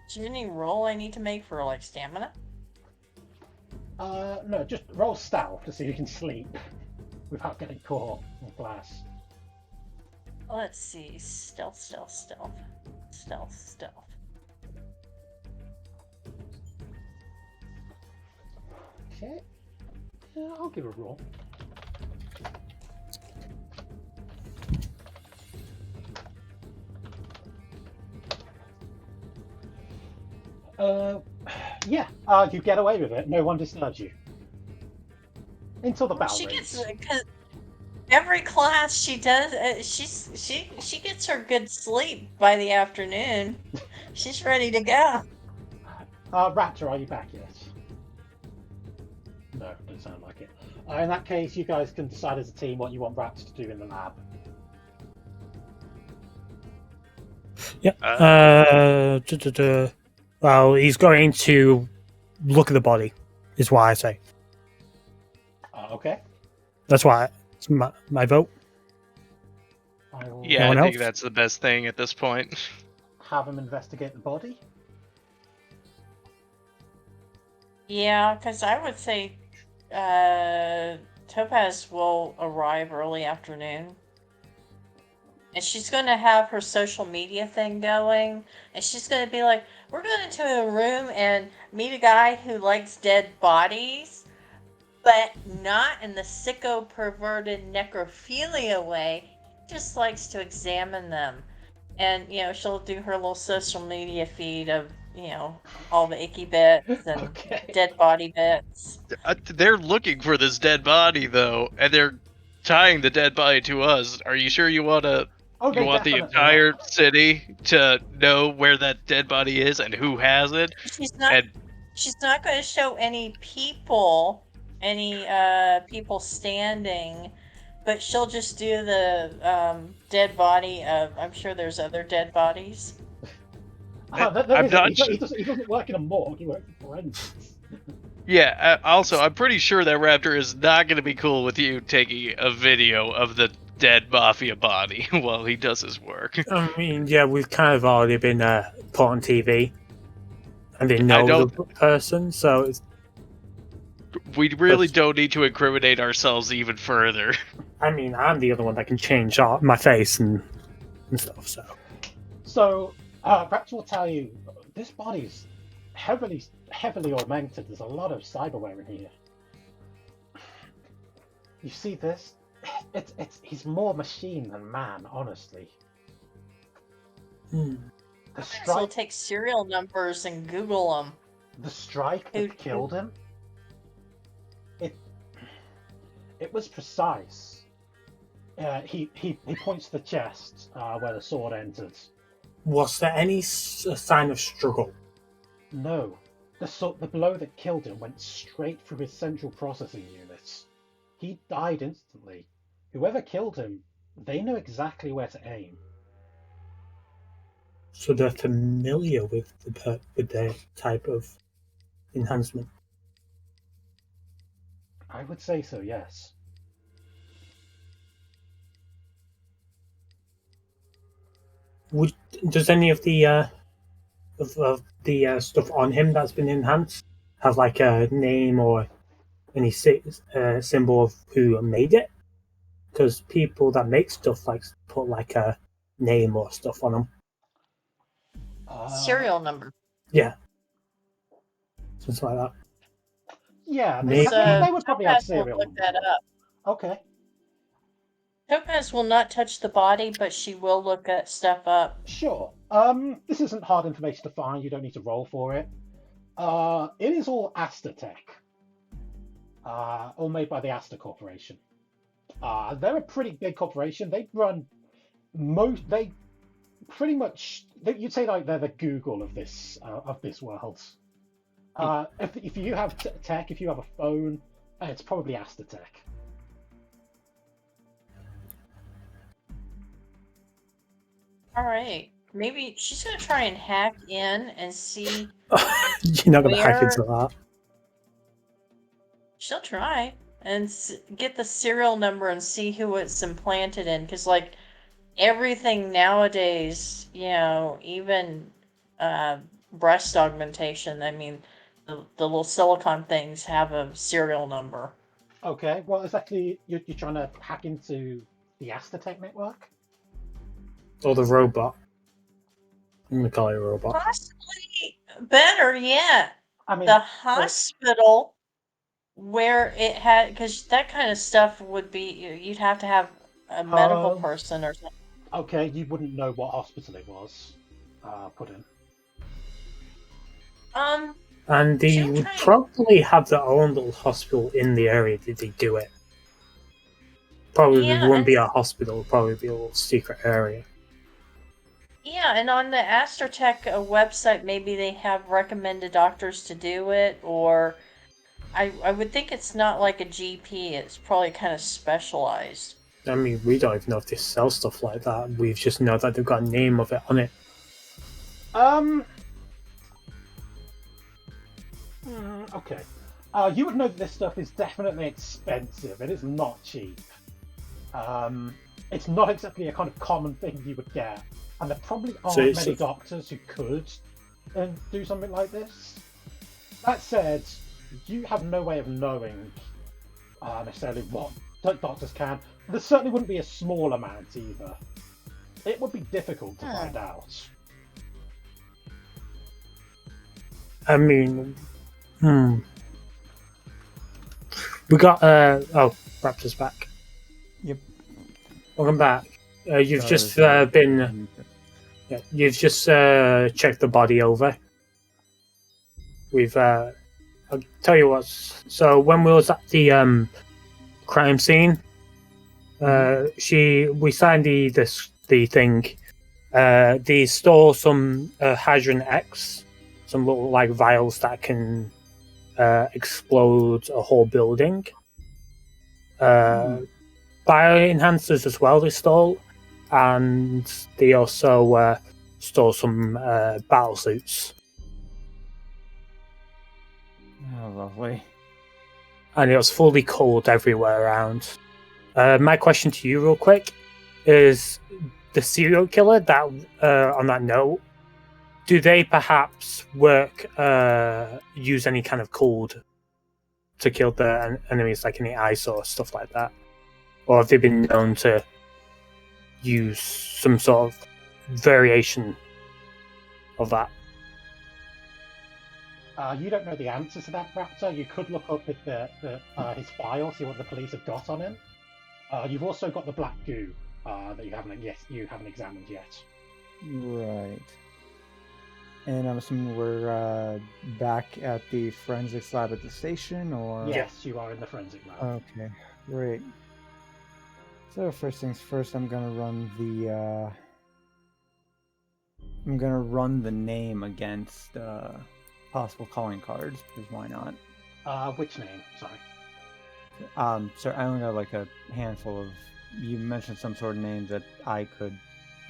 Is there any roll I need to make for, like, stamina? No, just roll stealth to see if you can sleep without getting caught in class. Let's see. Stealth, stealth, stealth. Stealth, stealth. Okay. Yeah, I'll give a roll. Yeah, you get away with it. No one disturbs you. Until the bell She rings. gets, because every class she does, she gets her good sleep by the afternoon. She's ready to go. Raptor, are you back yet? No, doesn't sound like it. In that case, you guys can decide as a team what you want Raptor to do in the lab. Yeah. Well, he's going to look at the body, is what I say. Okay. That's why it's my vote. Yeah, No one I think else? that's the best thing at this point. Have him investigate the body. Yeah, because I would say Topaz will arrive early afternoon. And she's going to have her social media thing going. And she's going to be like, we're going into a room and meet a guy who likes dead bodies, but not in the sicko, perverted necrophilia way. He just likes to examine them. And, you know, she'll do her little social media feed of, you know, all the icky bits and dead body bits. They're looking for this dead body, though, and they're tying the dead body to us. Are you sure you want to... you want the entire city to know where that dead body is and who has it? She's not going to show any people standing, but she'll just do the dead body of, I'm sure there's other dead bodies. He doesn't work in a morgue, he works in forensics. Yeah, also, I'm pretty sure that Raptor is not going to be cool with you taking a video of the dead mafia body while he does his work. I mean, yeah, we've kind of already been put on TV, and they know don't- the person, so it's, We really don't need to incriminate ourselves even further. I mean, I'm the other one that can change my face and stuff. So, Raptor will tell you this body's heavily augmented. There's a lot of cyberware in here. You see this? He's more machine than man, honestly. The So strike, take serial numbers and Google them. the strike that killed him. It was precise. He points to the chest where the sword entered. Was there any sign of struggle? No, the blow that killed him went straight through his central processing unit. He died instantly. Whoever killed him, they know exactly where to aim. So they're familiar with the type of enhancement. I would say so, yes. Does any of the stuff on him that's been enhanced have like a name or any symbol of who made it? Because people that make stuff like put like a name or stuff on them. Serial number. Yeah, something like that. Yeah, Maybe. they would probably have Topaz will serial look that numbers. up. Okay. Topaz will not touch the body, but she will look at stuff up. Sure. This isn't hard information to find. You don't need to roll for it. It is all Asta tech. All made by the Asta Corporation. They're a pretty big corporation. They run they pretty much. You'd say like they're the Google of this world. If you have tech, if you have a phone, it's probably Asta tech. All right. Maybe she's going to try and hack in and see. You're not going to hack into that. She'll try and get the serial number and see who it's implanted in. Because, like, everything nowadays, even breast augmentation, I mean, the little silicone things have a serial number. Okay, well, exactly, you're trying to hack into the Asta tech network? Or the robot. I'm going to call it a robot. Possibly better yet. I mean, the hospital where it had, because that kind of stuff would be, you'd have to have a medical person or something. Okay, you wouldn't know what hospital it was put in. And they would probably have their own little hospital in the area that they do it. Probably wouldn't be a hospital, it would probably be a little secret area. Yeah, and on the AstroTech website, maybe they have recommended doctors to do it, or I would think it's not like a GP, it's probably kind of specialized. I mean, we don't even know if they sell stuff like that. We just know that they've got a name of it on it. Okay. You would know that this stuff is definitely expensive. It is not cheap. It's not exactly a kind of common thing you would get. And there probably aren't many doctors who could do something like this. That said, you have no way of knowing necessarily what doctors can. There certainly wouldn't be a small amount either. It would be difficult to find out. I mean, we got Raptor's back. Yep. Welcome back. You've just been. Yeah, you've just checked the body over. We've. I'll tell you what. So when we was at the crime scene, we signed the thing. They stole some Hadron X, some little like vials that can explode a whole building. Bioenhancers as well they stole, and they also stole some battle suits. Oh, lovely. And it was fully cold everywhere around. My question to you, real quick, is the serial killer that on that note, do they perhaps use any kind of code to kill their enemies, like any ice or stuff like that? Or have they been known to use some sort of variation of that? You don't know the answer to that, Raptor. You could look up his file, see what the police have got on him. You've also got the black goo that you haven't examined yet. Right. And I'm assuming we're back at the forensics lab at the station, or? Yes, you are in the forensic lab. Okay, great. So first things first, I'm gonna run the name against possible calling cards, because why not? Which name? Sorry. Sir, I only got like a handful of. You mentioned some sort of names that I could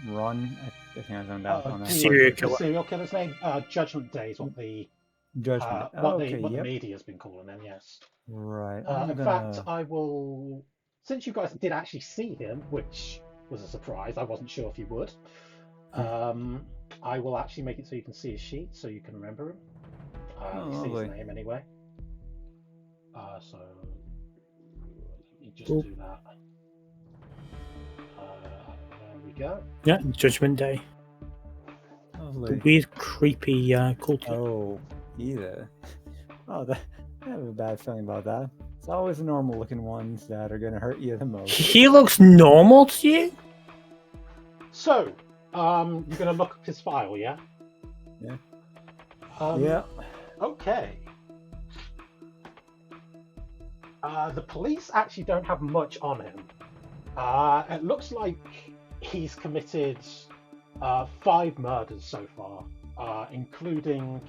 run. I think I zoned out on that. Serial killer. The serial killer's name? Judgment Day is what the Judgment. what the media's been calling him. Yes. Right. In fact, I will. Since you guys did actually see him, which was a surprise, I wasn't sure if you would. I will actually make it so you can see his sheet, so you can remember him. You see his name anyway. So let me just do that. There we go. Yeah, Judgment Day. Lovely. The weird, creepy cult. Oh, either. Oh, I have a bad feeling about that. It's always the normal-looking ones that are gonna hurt you the most. He looks normal to you? So, you're gonna look up his file, yeah? Yeah. Yeah. Okay. The police actually don't have much on him. It looks like he's committed 5 murders so far, including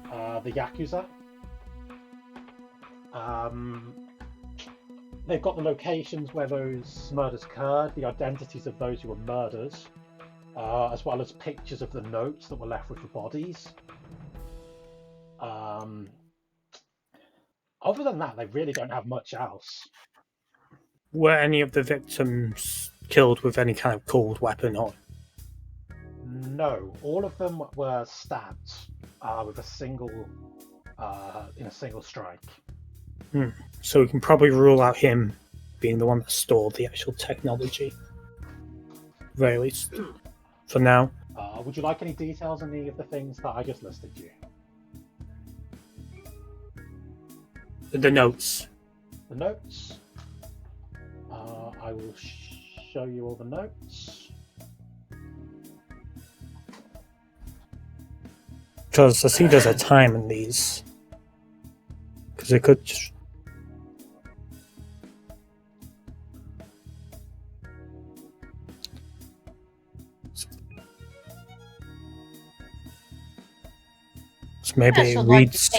the Yakuza. They've got the locations where those murders occurred, the identities of those who were murdered, as well as pictures of the notes that were left with the bodies. Other than that, they really don't have much else. Were any of the victims killed with any kind of cold weapon or? No, all of them were stabbed with a single in a single strike. So we can probably rule out him being the one that stole the actual technology. Very least for now. Would you like any details on any of the things that I just listed you? The notes. The notes. I will show you all the notes. Because I see there's a time in these. Because it could just. So maybe it reads.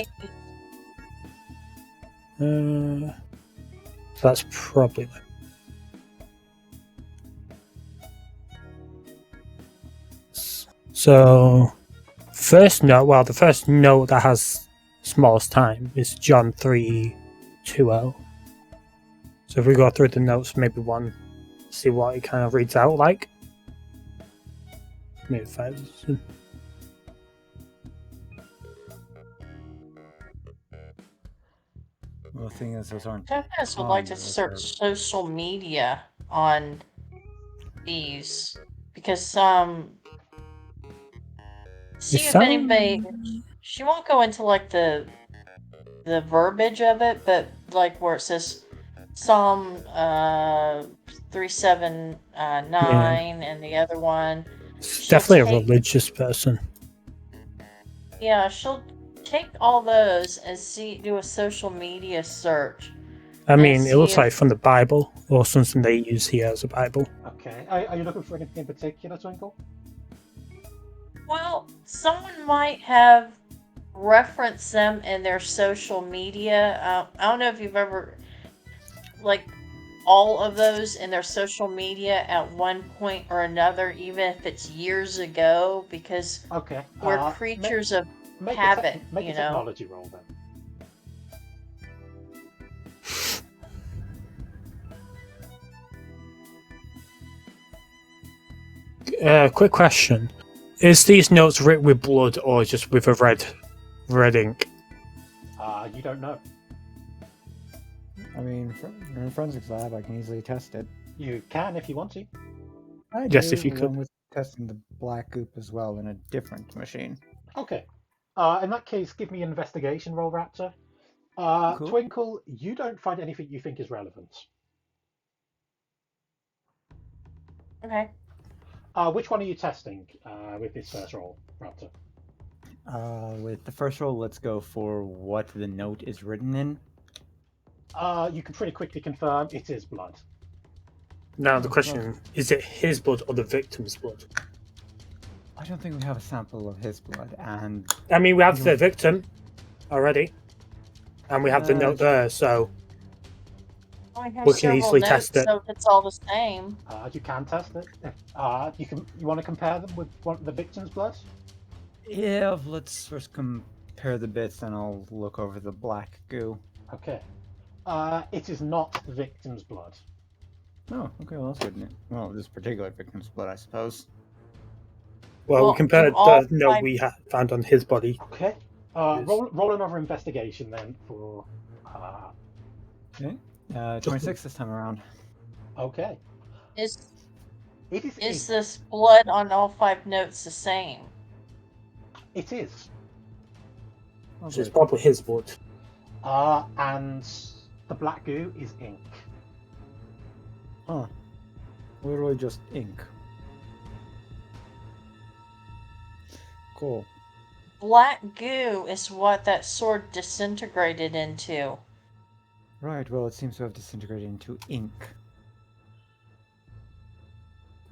So that's probably. So, first note. Well, the first note that has smallest time is John 3:20. So if we go through the notes, maybe one, see what it kind of reads out like. Maybe 5. Well, the thing is, those aren't. I guys would like to search social media on these because see if anybody. She won't go into like the verbiage of it, but like where it says Psalm 379 and the other one. It's definitely a religious person. Yeah, she'll take all those and do a social media search. I mean, it looks like from the Bible or something they use here as a Bible. Okay. Are you looking for anything in particular, Twinkle? Well, someone might have referenced them in their social media. I don't know if you've ever, like, all of those in their social media at one point or another, even if it's years ago, because we're creatures of habit, make you a know. Technology roll then. Quick question: is these notes written with blood or just with a red ink? You don't know. I mean, in a forensics lab, I can easily test it. You can if you want to. I Yes, do, if you could. along with testing the black goop as well in a different machine. Okay. In that case, give me an investigation roll, Raptor. Cool. Twinkle, you don't find anything you think is relevant. Okay. Which one are you testing with this first roll, Raptor? With the first roll, let's go for what the note is written in. You can pretty quickly confirm it is blood. Now the question: is it his blood or the victim's blood? I don't think we have a sample of his blood, and I mean, we have the victim already, and we have the note there, so We have we can several easily notes, test it. so if it's all the same. You can test it. You want to compare them with the victim's blood? yeah, let's first compare the bits, and I'll look over the black goo. Okay. It is not the victim's blood. Oh, okay, well, that's good. Well, this particular victim's blood, I suppose. Well, Well, we compared do all the note five- we found on his body. Okay. Roll another investigation then for. Okay. 26 this time around. Okay. Is It is. is this blood on all 5 notes the same? It is. Oh, So it's good. probably his blood. And the black goo is ink. Huh. Literally just ink. Cool. Black goo is what that sword disintegrated into. Right, well, it seems to have disintegrated into ink.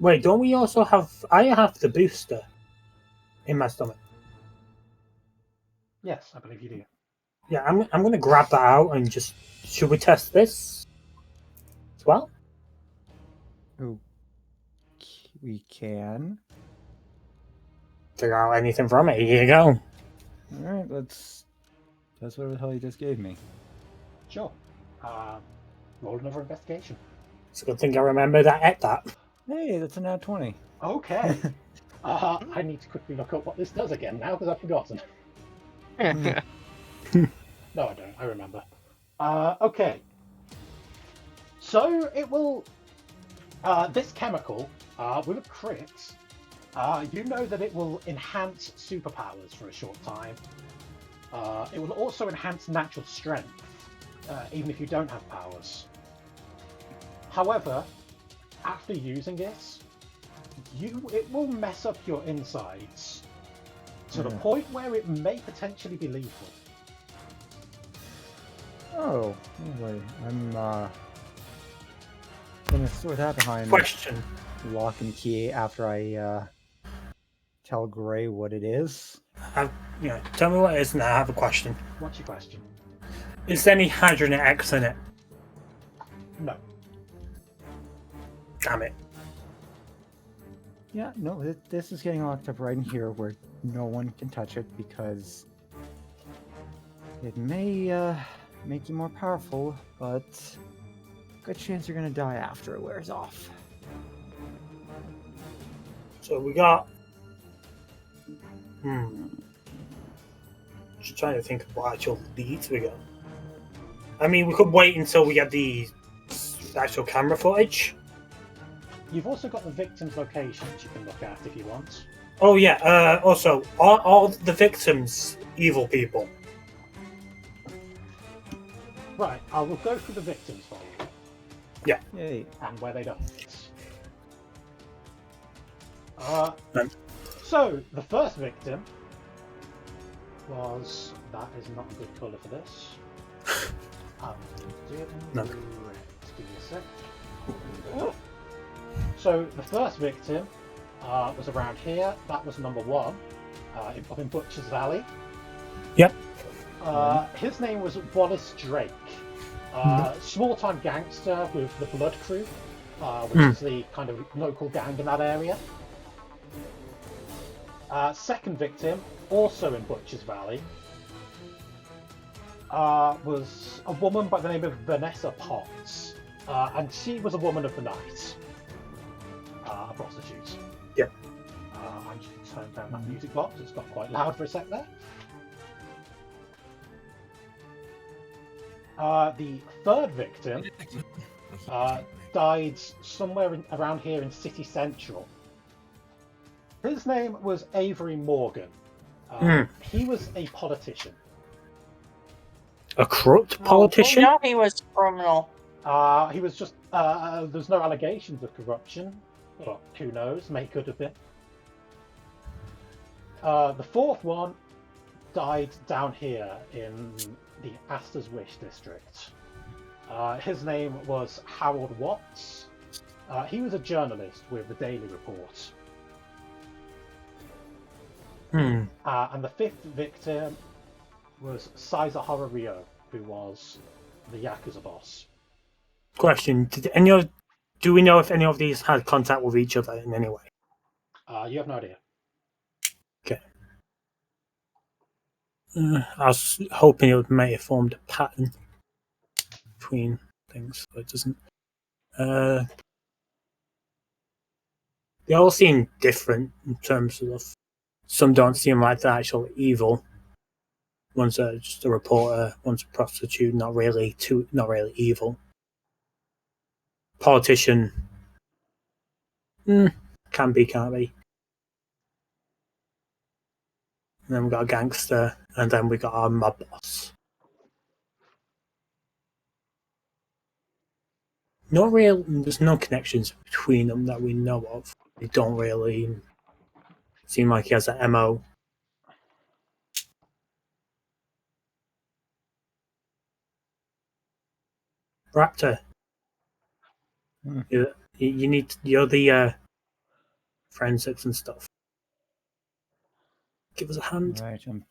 Wait, don't we also have? I have the booster in my stomach. Yes, I believe you do. Yeah, I'm gonna grab that out and just. Should we test this as well? Oh, we can. Figure out anything from it. Here you go. Alright, that's what the hell you just gave me. Sure. Roll another investigation. It's a good thing I remembered I ate that. Hey, that's a nat 20. Okay. I need to quickly look up what this does again now because I've forgotten. No, I don't. I remember. Okay. So it will. This chemical, with a crit, you know that it will enhance superpowers for a short time. It will also enhance natural strength, even if you don't have powers. However, after using it, it will mess up your insides to the point where it may potentially be lethal. Oh, anyway, I'm gonna store that behind Question. lock and key after I tell Gray what it is. Tell me what it is and I have a question. What's your question? Is there any hydrogen X in it? No. Damn it. Yeah, no, this is getting locked up right in here where no one can touch it because it may make you more powerful, but good chance you're gonna die after it wears off. So we got. Just trying to think of what actual leads we got. I mean, we could wait until we get the actual camera footage. You've also got the victim's location which you can look at if you want. Oh yeah. Also, are all the victims evil people? Right, I will go through the victims for you. Yay. And where they don't. None. So, the first victim was... That is not a good colour for this. No. Give me a sec. So, the first victim was around here. That was number 1, up in Butcher's Valley. Yep. His name was Wallace Drake. Small-time gangster with the Blood Crew, which is the kind of local gang in that area. Second victim, also in Butcher's Valley, was a woman by the name of Vanessa Potts, and she was a woman of the night. prostitute. Yeah. I'm just going to turn down that music box. It's got quite loud for a sec there. The third victim died somewhere around here in City Central. His name was Avery Morgan. He was a politician. A corrupt politician? No, he was criminal. He was just. There's no allegations of corruption, but who knows? May could have been. The fourth one died down here in the Astor's Wish district. His name was Harold Watts. He was a journalist with the Daily Report. And the fifth victim was Caesar Horario, who was the Yakuza boss. Question: do we know if any of these had contact with each other in any way? You have no idea. Okay. I was hoping it may have formed a pattern between things, but it doesn't. They all seem different in terms of. Some don't seem like the actual evil. One's just a reporter. One's a prostitute. Not really evil. Politician. Can be, can't be. And then we got a gangster, and then we got our mob boss. There's no connections between them that we know of. They don't really seem like he has an MO. Raptor. You need. You're the forensics and stuff. Give us a hand. Right, I'm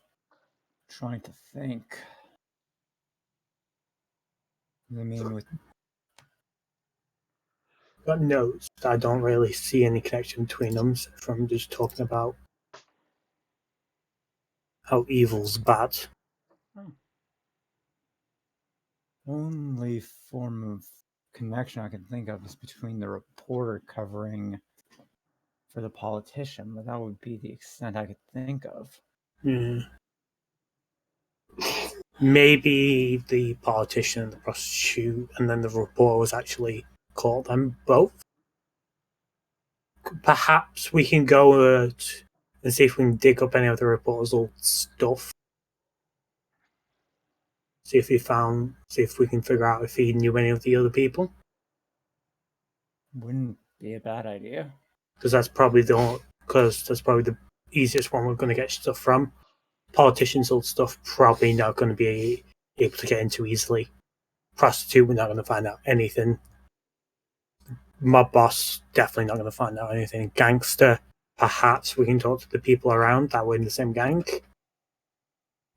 trying to think. I mean, with Got notes. I don't really see any connection between them from just talking about how evil's bad. only form of connection I can think of is between the reporter covering for the politician, but that would be the extent I could think of. Yeah. Maybe the politician and the prostitute, and then the reporter was actually caught them both. Perhaps we can go and see if we can dig up any of the reporter's old stuff. See if we can figure out if he knew any of the other people. Wouldn't be a bad idea. Because that's probably the easiest one we're going to get stuff from. Politicians' old stuff probably not going to be able to get into easily. Prostitute, we're not going to find out anything. Mob boss, definitely not going to find out anything. Gangster, perhaps we can talk to the people around that were in the same gang.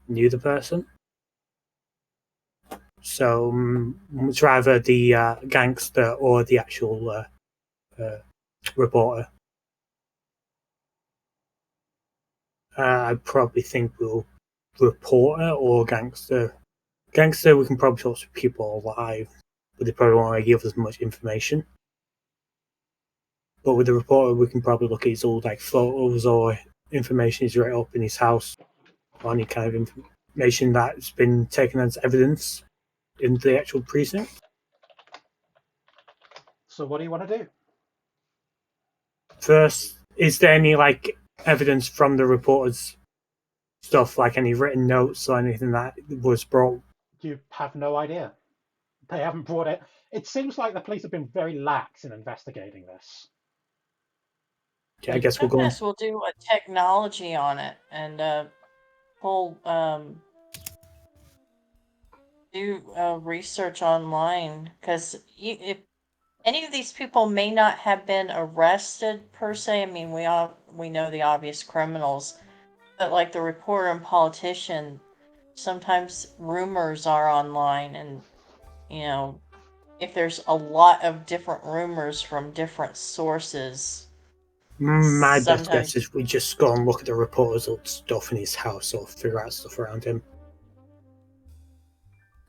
Knew the person. So it's either the gangster or the actual reporter. I probably think we'll reporter or gangster. Gangster, we can probably talk to people alive, but they probably won't give us much information. But with the reporter, we can probably look at his old photos or information he's written up in his house, or any kind of information that's been taken as evidence in the actual precinct. So what do you want to do? First, is there any evidence from the reporter's stuff, like any written notes or anything that was brought? You have no idea. They haven't brought it. It seems like the police have been very lax in investigating this. I guess we'll go. Sometimes we'll do a technology on it and pull do research online, because if any of these people may not have been arrested per se. I mean, we know the obvious criminals, but like the reporter and politician, sometimes rumors are online, and if there's a lot of different rumors from different sources. My best guess is we just go and look at the reporter's old stuff in his house or figure out stuff around him.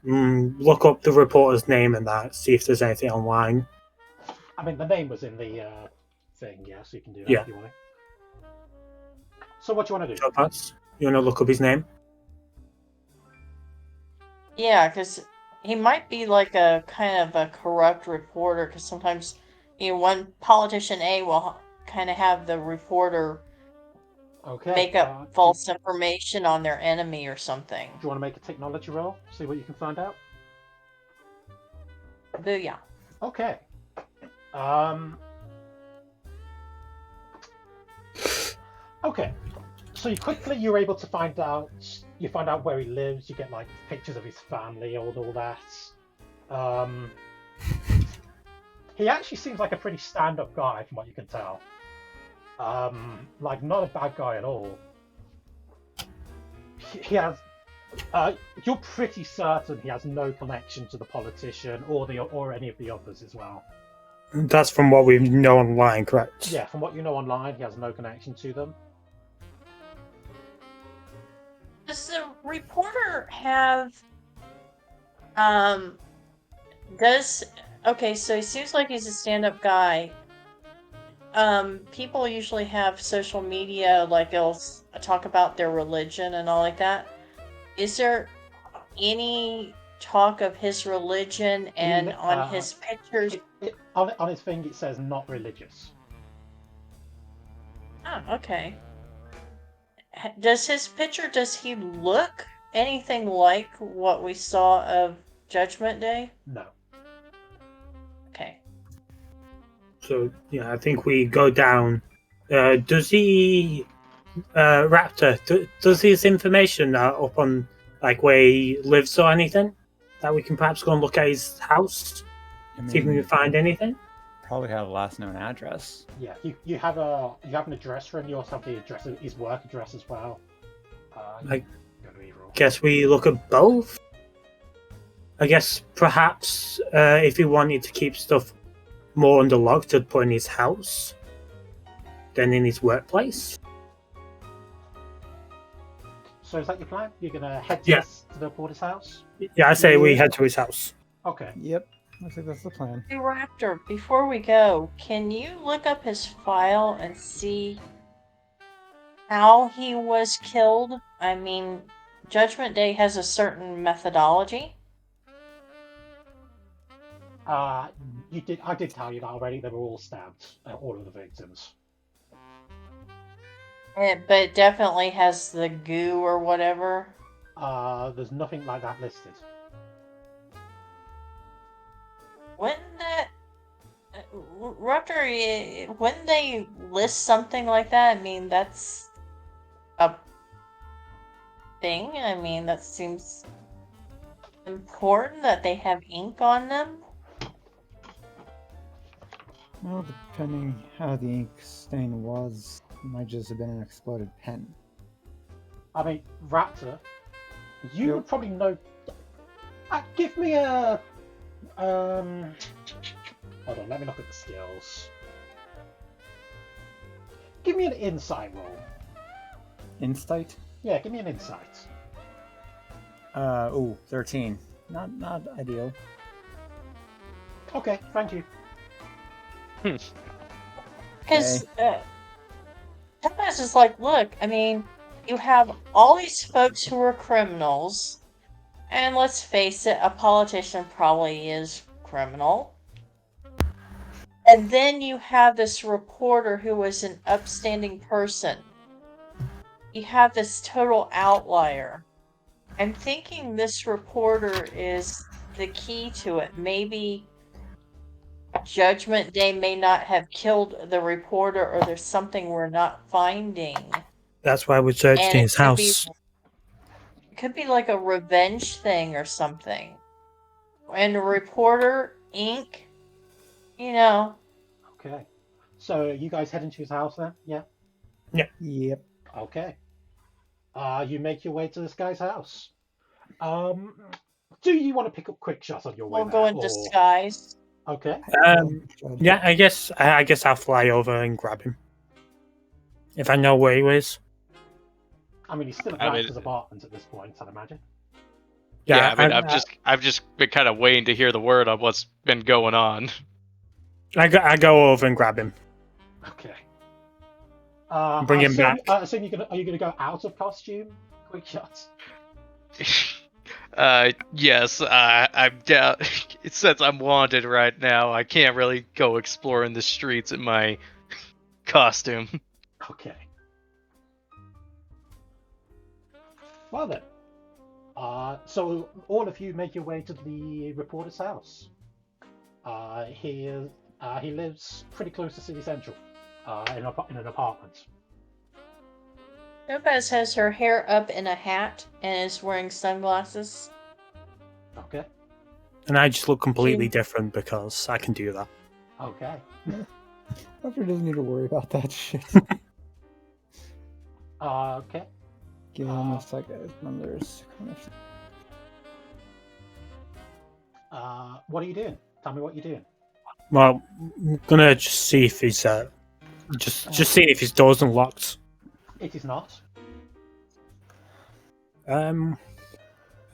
Look up the reporter's name and that, see if there's anything online. I mean, the name was in the thing, yeah, so you can do that Yeah. if you want. So what do you want to do? So that's, you want to look up his name? Yeah, because he might be like a kind of a corrupt reporter. Because sometimes, one politician A will kind of have the reporter Okay. make up false information on their enemy or something. Do you want to make a technology roll? See what you can find out? Booyah. Okay. Okay. So you're able to find out. You find out where he lives. You get like pictures of his family, all that. He actually seems like a pretty stand-up guy, from what you can tell. Like not a bad guy at all. He has. You're pretty certain he has no connection to the politician or any of the others as well. That's from what we know online, correct? Yeah, from what you know online, he has no connection to them. Does the reporter have okay, so he seems like he's a stand-up guy. People usually have social media, like they'll talk about their religion and all like that. Is there any talk of his religion and on his pictures? On his thing it says not religious. Oh, okay. Does his picture, does he look anything like what we saw of Judgment Day? No. Okay. So, yeah, I think we go down. Does he, Raptor, does his information up on, like, where he lives or anything? That we can perhaps go and look at his house? See if we can find anything? Probably have a last known address. Yeah, you have an address for him. You also have the address, his work address as well. I guess we look at both. I guess perhaps if he wanted to keep stuff more under lock, to put in his house than in his workplace. So is that your plan? You're gonna head to the reporter's house? Yeah, I say we head to his house. Okay. Yep, I think that's the plan. Hey, Raptor, before we go, can you look up his file and see how he was killed? I mean, Judgment Day has a certain methodology. I did tell you that already. They were all stabbed, all of the victims. But it definitely has the goo or whatever. There's nothing like that listed. Wouldn't that... Raptor, wouldn't they list something like that? I mean, that's a thing. I mean, that seems important that they have ink on them. Well, depending how the ink stain was, it might just have been an exploded pen. I mean, Raptor, you would probably know. Give me a. Hold on, let me look at the skills. Give me an insight roll. Insight? Yeah, give me an insight. 13. Not ideal. Okay, thank you. Because Topaz is like, look, I mean, you have all these folks who are criminals, and let's face it, a politician probably is criminal. And then you have this reporter who was an upstanding person. You have this total outlier. I'm thinking this reporter is the key to it. Maybe Judgment Day may not have killed the reporter, or there's something we're not finding. That's why we're searching And his house. It could be like a revenge thing or something. And a reporter, ink, Okay. So you guys heading to his house then? Yeah? Yep. Okay. You make your way to this guy's house. Do you want to pick up quick shots on your way We'll there? go in disguise. Okay. Yeah, I guess I'll fly over and grab him if I know where he is. I mean, he's still at Raptor's apartment at this point, I'd imagine. Yeah, I mean, I've just been kind of waiting to hear the word on what's been going on. I go over and grab him. Okay. Bring him back. are you gonna go out of costume? Quick shot. Yes, I'm down. Since I'm wanted right now, I can't really go exploring the streets in my costume. Okay. Well then. So all of you make your way to the reporter's house. He lives pretty close to City Central, in an apartment. Topaz has her hair up in a hat and is wearing sunglasses. Okay. And I just look completely different because I can do that. Okay. Doctor doesn't need to worry about that shit. Okay. Give me a second. There's What are you doing? Tell me what you're doing. Well, I'm gonna just see if he's just see if his door's unlocked. It is not. Wait a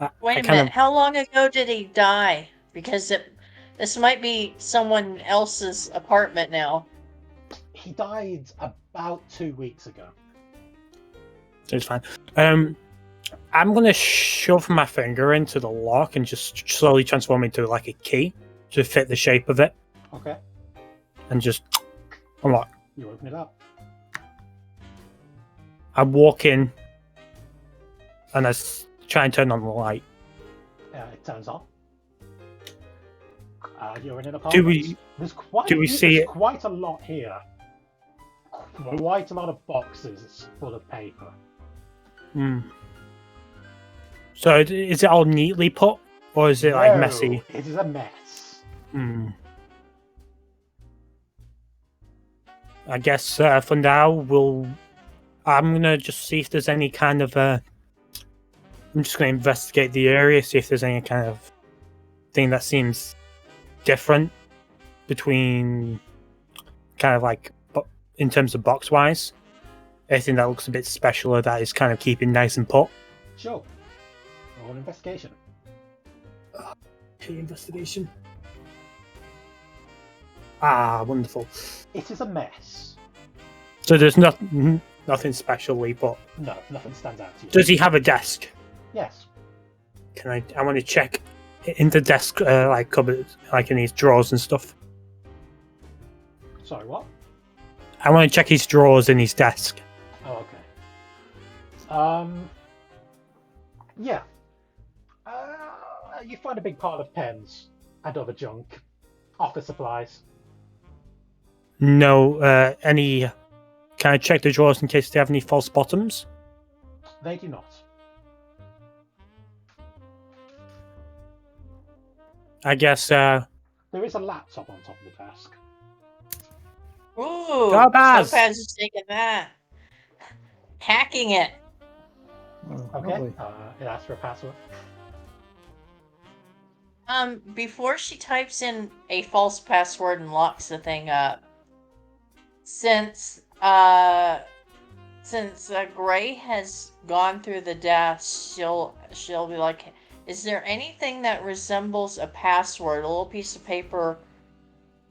I minute. kind of How long ago did he die? Because this might be someone else's apartment now. He died about 2 weeks ago. it's fine. I'm gonna shove my finger into the lock and just slowly transform it into like a key to fit the shape of it, Okay. and just unlock. You open it up. I walk in, and I try and turn on the light. It turns on. You're in an apartment. There's quite a lot here. Quite a lot of boxes full of paper. Hmm. So is it all neatly put, or is it like messy? It is a mess. Hmm. I guess for now I'm gonna just see if there's any kind of I'm just gonna investigate the area, see if there's any kind of thing that seems different between kind of like in terms of box wise. Anything that looks a bit special or that is kind of keeping nice and put. Sure. Roll an investigation. Okay, investigation. Ah, wonderful. It is a mess. So there's nothing specially, but No, nothing stands out to you. does he have a desk? Yes. I want to check in the desk, like cupboard, like in his drawers and stuff. Sorry, what? I want to check his drawers in his desk. Oh, okay. Yeah. You find a big pile of pens and other junk. Office supplies. No, any. Can I check the drawers in case they have any false bottoms? They do not. I guess. There is a laptop on top of the desk. Ooh, Topaz! Topaz is taking that. Hacking it. Oh, Okay. lovely. It asks for a password. Before she types in a false password and locks the thing up, since Gray has gone through the desk, she'll be like, is there anything that resembles a password, a little piece of paper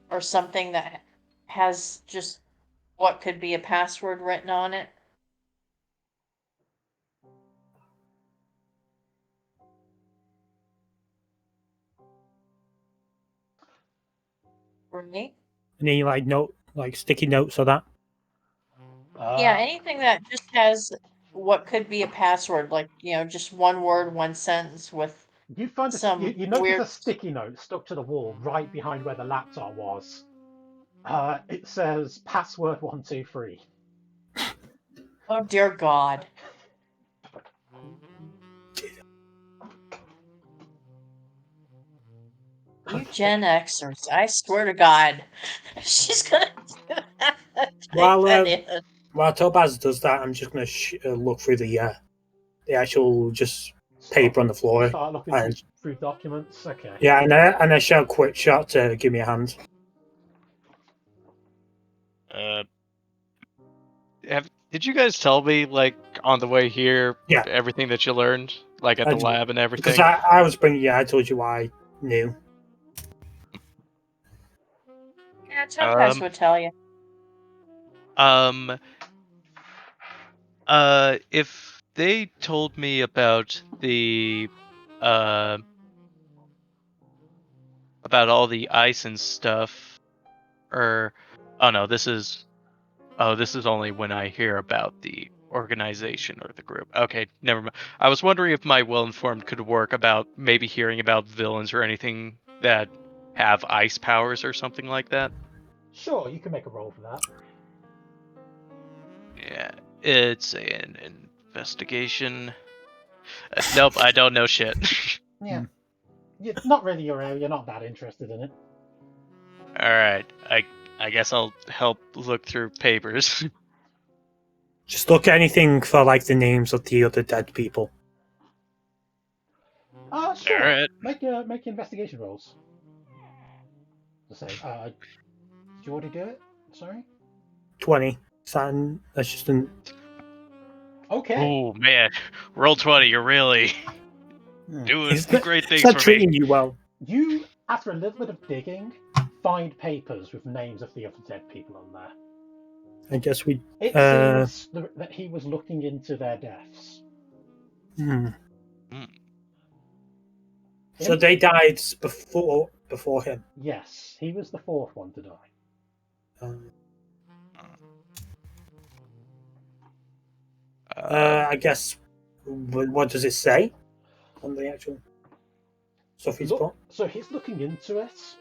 or something that has just what could be a password written on it? For me? Any like sticky notes or that? Yeah, anything that just has what could be a password, like, just one word, one sentence with You find some you notice weird... a sticky note stuck to the wall right behind where the laptop was. It says password 123. Oh, dear God. You Gen Xers, I swear to God. She's gonna While type that in. while Topaz does that, I'm just gonna look through the actual just paper on the floor. Start looking And through documents. Okay. yeah, and I shout quick shot to give me a hand. Did you guys tell me, like, on the way here, Yeah. everything that you learned, like at the lab and everything? Because I was bringing. Yeah, I told you why I knew. Yeah, Topaz would tell you. If they told me about about all the ice and stuff, or oh no, this is only when I hear about the organization or the group. Okay, never mind. I was wondering if my well-informed could work about maybe hearing about villains or anything that have ice powers or something like that. Sure, you can make a roll for that. Yeah, it's an investigation. Nope, I don't know shit. Yeah. Not really your area. You're not that interested in it. All right, I guess I'll help look through papers. Just look at anything for like the names of the other dead people. Sure. All right. Make your investigation rolls. Let's say, did you already do it? Sorry. 20. That's just an. Okay. Oh man, roll 20. You're really doing great things It's not for treating me. you well. You, after a little bit of digging, find papers with names of the other dead people on there. I guess we. It seems that he was looking into their deaths. So they died before him. Yes, he was the fourth one to die. I guess. What does it say on the actual stuff he's put? So he's looking into it.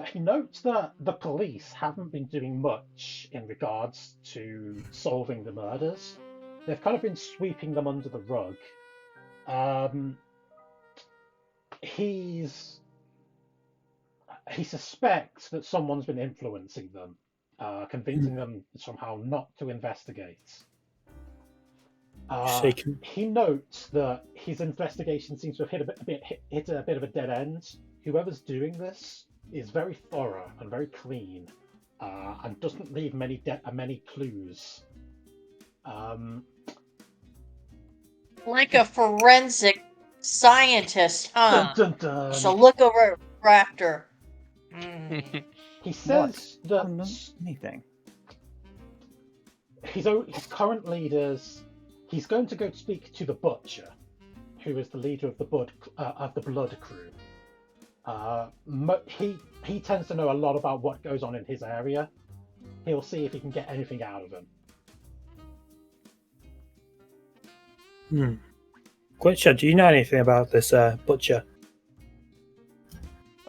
He notes that the police haven't been doing much in regards to solving the murders. They've kind of been sweeping them under the rug. He suspects that someone's been influencing them, convincing them somehow not to investigate. He notes that his investigation seems to have hit a bit of a dead end. Whoever's doing this is very thorough and very clean, and doesn't leave many clues. Like a forensic scientist, huh? Dun, dun, dun. So look over after. He says I that don't know anything. his current leaders. He's going to go speak to the Butcher, who is the leader of the Blood Crew. He tends to know a lot about what goes on in his area. He'll see if he can get anything out of him. Quitcher, do you know anything about this Butcher?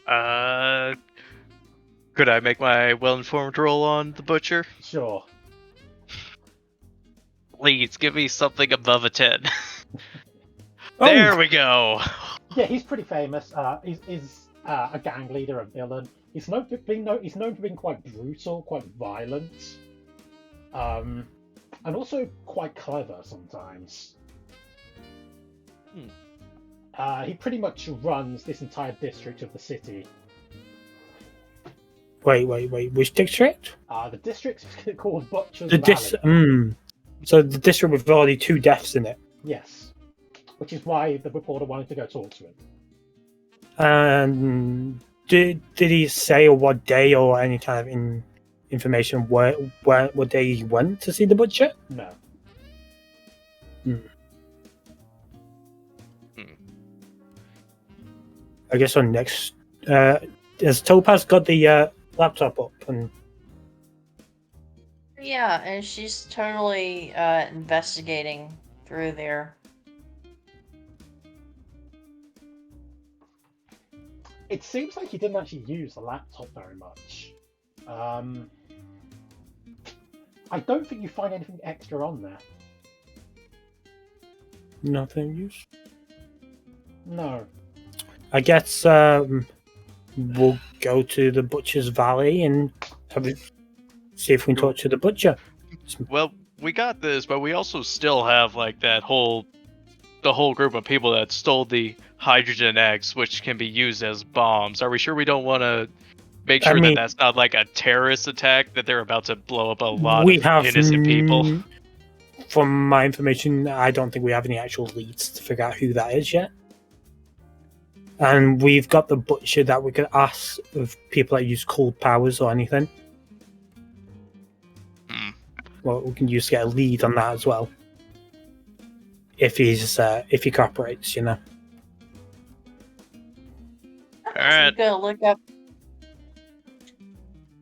Could I make my well-informed roll on the Butcher? Sure. Please give me something above a 10. There we go. Yeah, he's pretty famous. He's a gang leader, a villain. He's known for being quite brutal, quite violent, and also quite clever sometimes. He pretty much runs this entire district of the city. Wait. Which district? The district's called Butcher's Valley. So the district with already 2 deaths in it. Yes. Which is why the reporter wanted to go talk to him. Did he say or what day or any kind of information what day he went to see the Butcher? No. I guess on next. Has Topaz got the laptop up? And Yeah, and she's totally investigating through there. It seems like he didn't actually use the laptop very much. I don't think you find anything extra on there. nothing use. No. I guess we'll go to the Butcher's Valley and see if we can talk to the Butcher. Well, we got this, but we also still have like the whole group of people that stole the hydrogen eggs, which can be used as bombs. Are we sure we don't want to make sure that that's not like a terrorist attack, that they're about to blow up a lot of innocent people? From my information, I don't think we have any actual leads to figure out who that is yet. And we've got the Butcher that we could ask of people that use cold powers or anything. well, we can use to get a lead on that as well. If he cooperates, you know. Alright. I'm gonna look up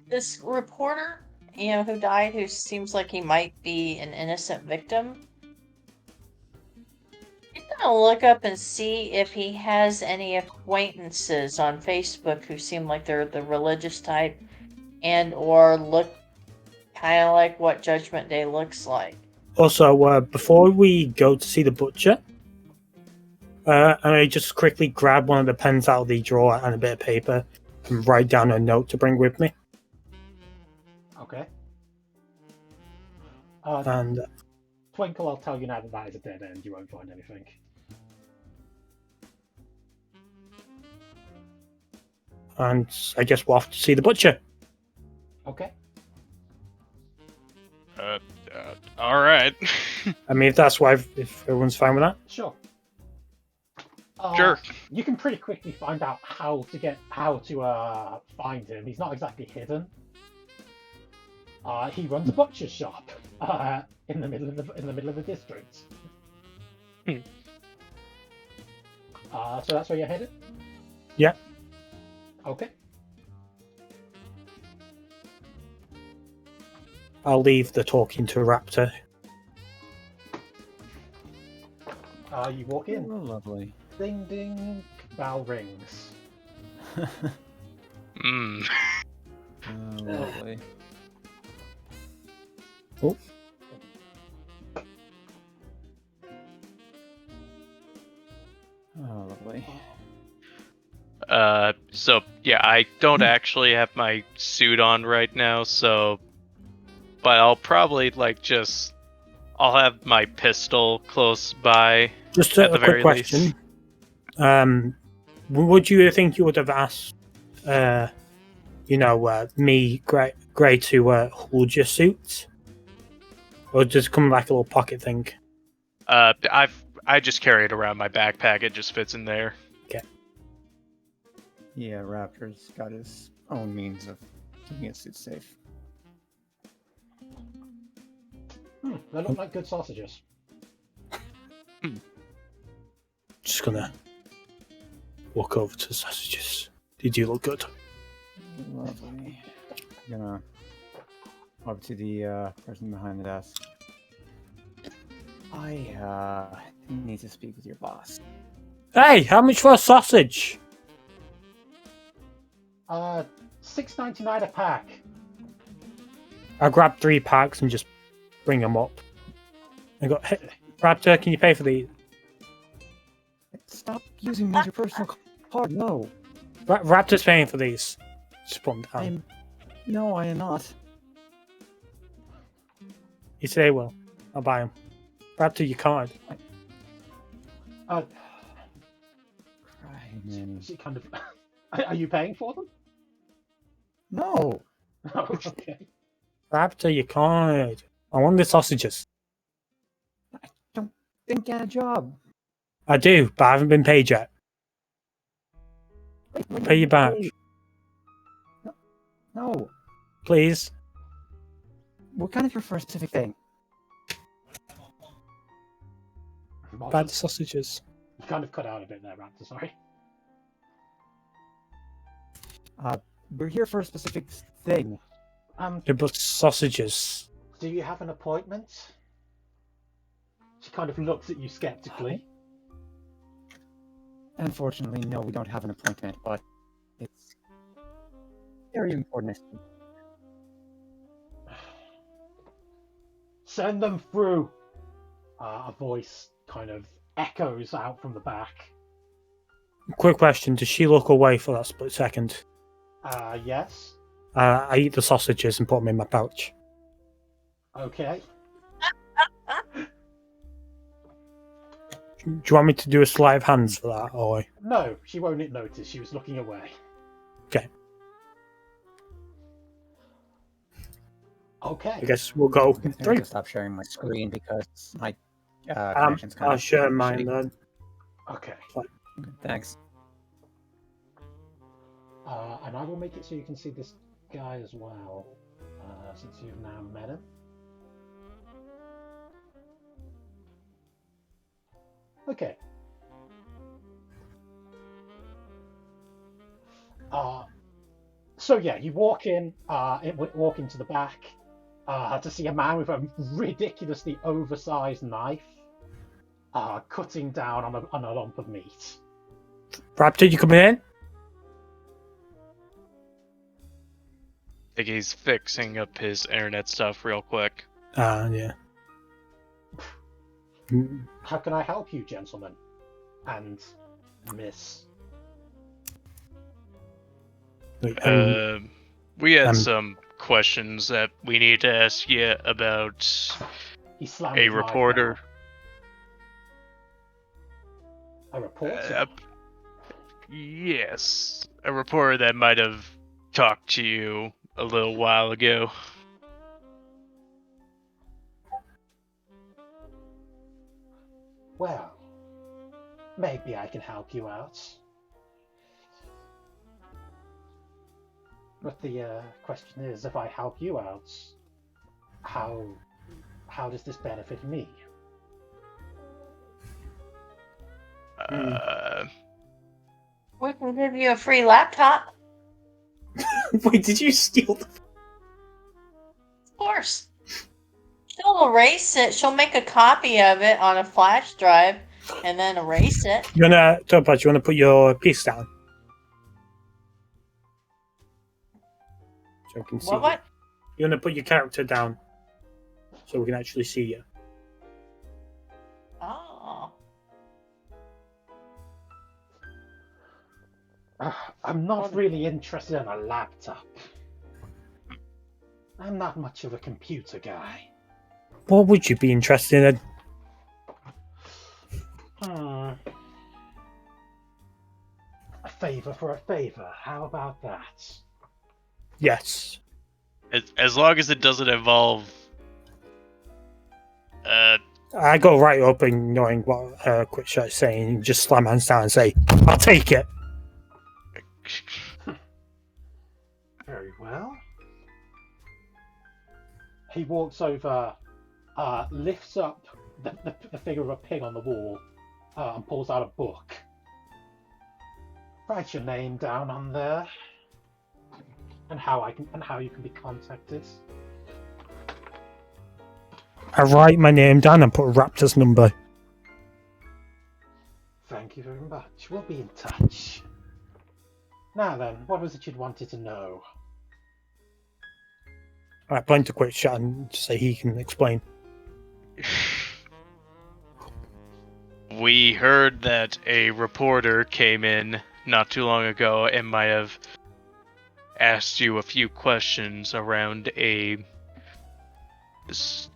this reporter, who died, who seems like he might be an innocent victim. I'm gonna look up and see if he has any acquaintances on Facebook who seem like they're the religious type and or look kind of like what Judgment Day looks like. Also, before we go to see the butcher, I just quickly grab one of the pens out of the drawer and a bit of paper and write down a note to bring with me. Okay. And Twinkle, I'll tell you now that is a dead end. You won't find anything. I guess we'll have to see the butcher. Okay. Alright. Uh, If everyone's fine with that. Sure. Sure. You can pretty quickly find out how to find him. He's not exactly hidden. He runs a butcher's shop in the middle of the district. So that's where you're headed? Yeah. Okay. I'll leave the talking to Raptor. You walk in. Oh, lovely. Ding ding. Bell rings. Mm. Oh, lovely. Oh. Oh, lovely. So yeah, I don't actually have my suit on right now, but I'll probably I'll have my pistol close by. Just at a the quick very question. least. Would you think you would have asked, me, Gray, to hold your suit? Or just come like a little pocket thing? I just carry it around my backpack. It just fits in there. Yeah, Raptor's got his own means of keeping his suit safe. They look like good sausages. Just gonna walk over to the sausages. They do look good. Lovely. I'm gonna up to the person behind the desk. I need to speak with your boss. Hey, how much for a sausage? $6.99 a pack. I grab 3 packs and just bring them up. I go, hey, Raptor, can you pay for these? Stop using me as your personal card. No. Raptor's paying for these. Just put them down. No, I am not. You say, well, I'll buy them. Raptor, your card. Man. She kind of. Are you paying for them? No. Oh, okay. Raptor, your card. I want the sausages. Didn't get a job. I do, but I haven't been paid yet. Pay you back. No. Please. What kind of your first specific thing? Buy the sausages. You kind of cut out a bit there, Raptor, sorry. We're here for a specific thing. Yeah, but sausages. Do you have an appointment? She kind of looks at you skeptically. Unfortunately, no, we don't have an appointment, but it's very important. Send them through. A voice kind of echoes out from the back. Quick question, does she look away for that split second? Yes. I eat the sausages and put them in my pouch. Okay. Do you want me to do a sleight of hands for that, or? No, she won't notice. She was looking away. Okay. Okay. I guess we'll go I have through. to stop sharing my screen because my connection's kind I'll of share mine shitty. then. Okay. Thanks. And I will make it so you can see this guy as well, since you've now met him. Okay. So yeah, you walk walk into the back to see a man with a ridiculously oversized knife cutting down on a lump of meat. Raptor, you coming in? I think he's fixing up his internet stuff real quick. Yeah. How can I help you, gentlemen and miss? We had some questions that we need to ask you about He slammed a his knife reporter. down. A reporter? Yes, a reporter that might have talked to you a little while ago. Well, maybe I can help you out. But the question is, if I help you out, how does this benefit me? We can give you a free laptop. Wait, did you steal the... Of course. She'll erase it. She'll make a copy of it on a flash drive and then erase it. You wanna put your piece down? So I can see What? you wanna put your character down so we can actually see you. Oh. I'm not really interested in a laptop. I'm not much of a computer guy. What would you be interested in? A favor for a favor. How about that? Yes. As long as it doesn't involve. I go right up and knowing what Quickshot's saying, and just slam hands down and say, I'll take it. Very well. He walks over, lifts up the figure of a pig on the wall, and pulls out a book. Write your name down on there, and how you can be contacted. I write my name down and put Raptor's number. Thank you very much. We'll be in touch. Now then, what was it you'd wanted to know? I point to Quickshot and say he can explain. We heard that a reporter came in not too long ago and might have asked you a few questions around a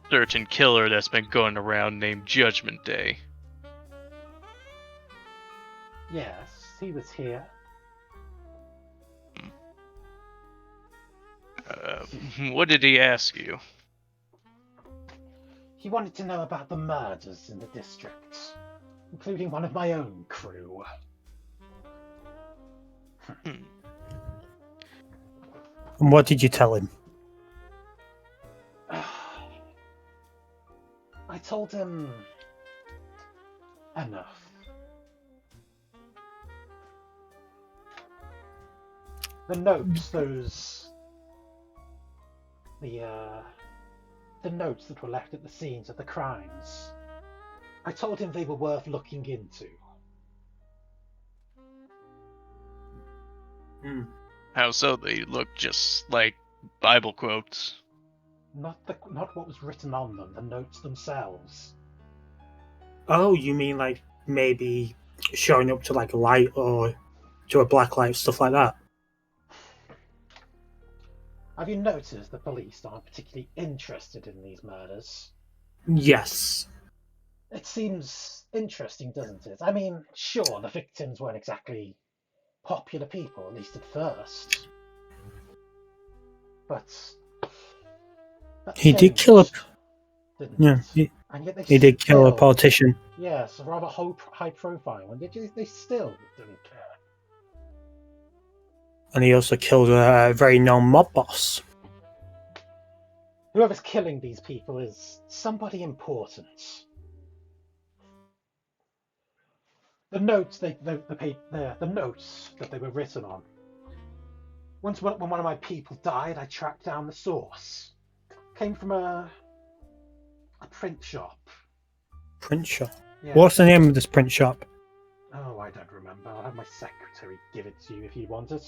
certain killer that's been going around named Judgment Day. Yes, he was here. What did he ask you? He wanted to know about the murders in the district, including one of my own crew. And what did you tell him? I told him enough. The notes, the notes that were left at the scenes of the crimes. I told him they were worth looking into. How so? They look just like Bible quotes. Not what was written on them, the notes themselves. Oh, you mean like maybe showing up to like a light or to a black light, stuff like that? Have you noticed the police aren't particularly interested in these murders? Yes. It seems interesting, doesn't it? I mean, sure, the victims weren't exactly popular people, at least at first. But he did kill a... Didn't Yeah, it? And yet he did kill a politician. Yes, a rather high profile one. They still didn't care. And he also killed a very known mob boss. Whoever's killing these people is somebody important. The notes the notes that they were written on. Once when one of my people died, I tracked down the source. Came from a print shop. Print shop. Yeah. What's the name of this print shop? Oh, I don't remember. I'll have my secretary give it to you if you want it.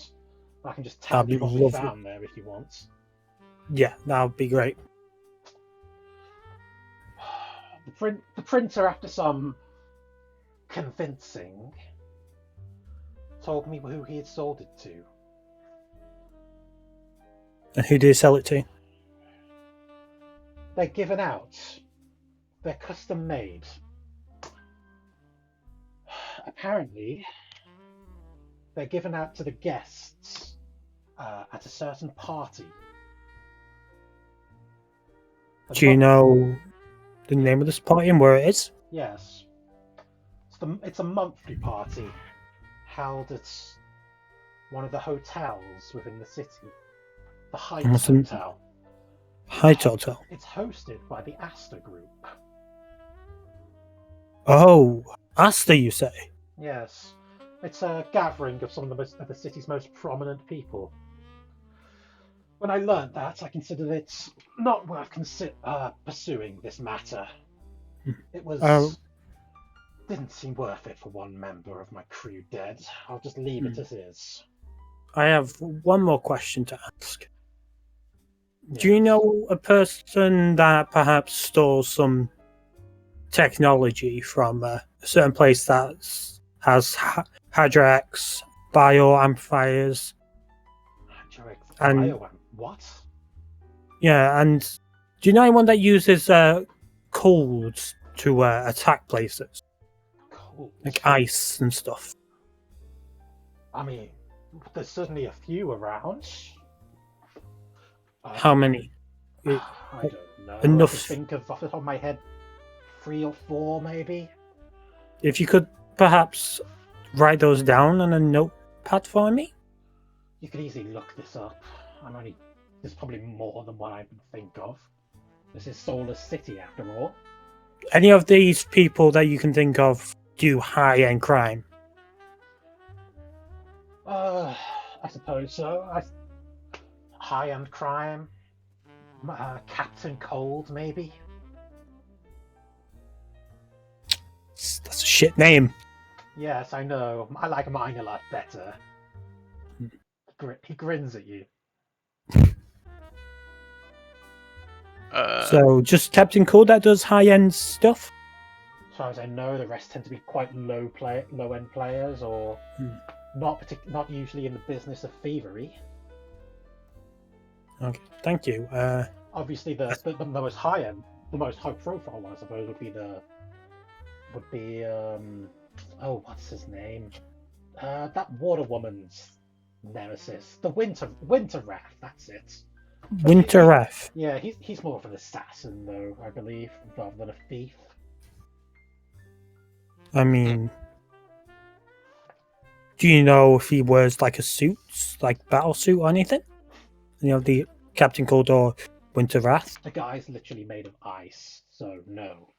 I can just tell That'd be you what we lovely. found there if you want. Yeah, that would be great. The printer, after some convincing, told me who he had sold it to. And who did you sell it to? They're given out. They're custom made. Apparently, they're given out to the guests at a certain party. Do you know the name of this party and where it is? Yes. It's a monthly party held at one of the hotels within the city. The Heights Hotel. Heights Hotel. It's hosted by the Astor Group. Oh, Asta, you say? Yes. It's a gathering of some of the city's most prominent people. When I learned that, I considered it not worth pursuing this matter. It was... didn't seem worth it for one member of my crew dead. I'll just leave it as is. I have one more question to ask. Yes. Do you know a person that perhaps stole some technology from a certain place that has Hadrax, bioamplifiers? And what? yeah, and do you know anyone that uses cold to attack places? Cold? Like ice and stuff. I mean, there's certainly a few around. How many? I don't know. Enough. I can think of off the top of my head 3 or 4 maybe. If you could perhaps write those down on a notepad for me? You could easily look this up. There's probably more than what I can think of. This is Solus City after all. Any of these people that you can think of do high-end crime? I suppose so. High-end crime. Captain Cold, maybe. That's a shit name. Yes, I know. I like mine a lot better. He grins at you. So just Captain Cold that does high-end stuff? As far as I know, the rest tend to be quite low-end players, or not usually in the business of thievery. Okay, thank you. Obviously, the most high-end, the most high-profile one, I suppose, would be what's his name? That water woman's nemesis, the Winter Wrath. That's it. Winter Wrath. Yeah, he's more of an assassin, though, I believe, rather than a thief. I mean, do you know if he wears like a suit, like battle suit or anything? You know, the Captain Cold or Winter Wrath? The guy's literally made of ice, so no.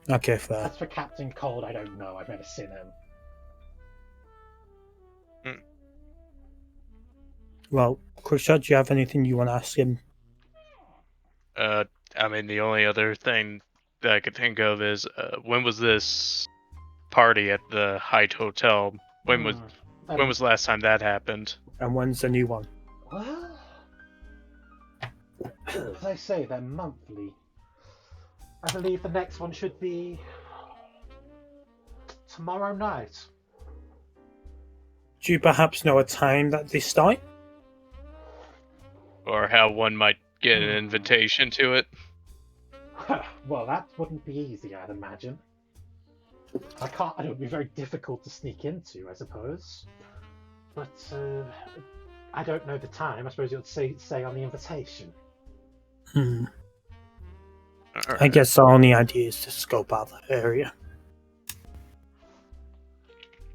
Okay, fair. As for Captain Cold, I don't know. I've never seen him. Well, Quickshot, do you have anything you want to ask him? I mean, the only other thing that I could think of is when was this party at the Heights Hotel? When was the last time that happened? And when's the new one? Well, as I say, they're monthly. I believe the next one should be tomorrow night. Do you perhaps know a time that they start? Or how one might get an invitation to it? Well, that wouldn't be easy, I'd imagine. It would be very difficult to sneak into, I suppose. But I don't know the time. I suppose you'll say on the invitation. Right. I Alright. guess the only idea is to scope out the area.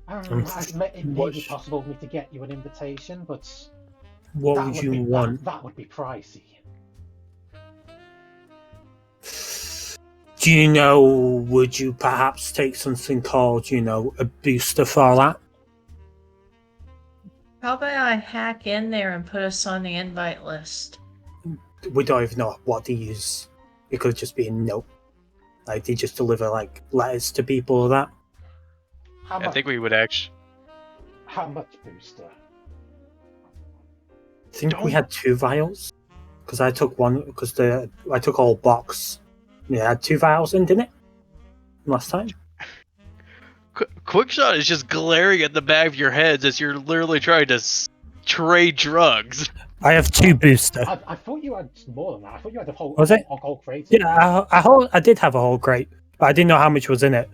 It may be possible for me to get you an invitation, but What would you want? That would be pricey. Do Do you know, would you perhaps take something called, a booster for that? How about I hack in there and put us on the invite list? We don't even know what they use. It could just be a note. Like, they just deliver, like, letters to people or that. How I much? think we would actually. How much booster? I think we Don't- had 2 vials. Because I took one, I took a whole box. Yeah, it had 2 vials in, didn't it? Last time? Quickshot is just glaring at the back of your heads as you're literally trying to trade drugs. I have 2 booster. I thought you had more than that. I thought you had a whole, Was it? a whole crate. Yeah, I did have a whole crate, but I didn't know how much was in it,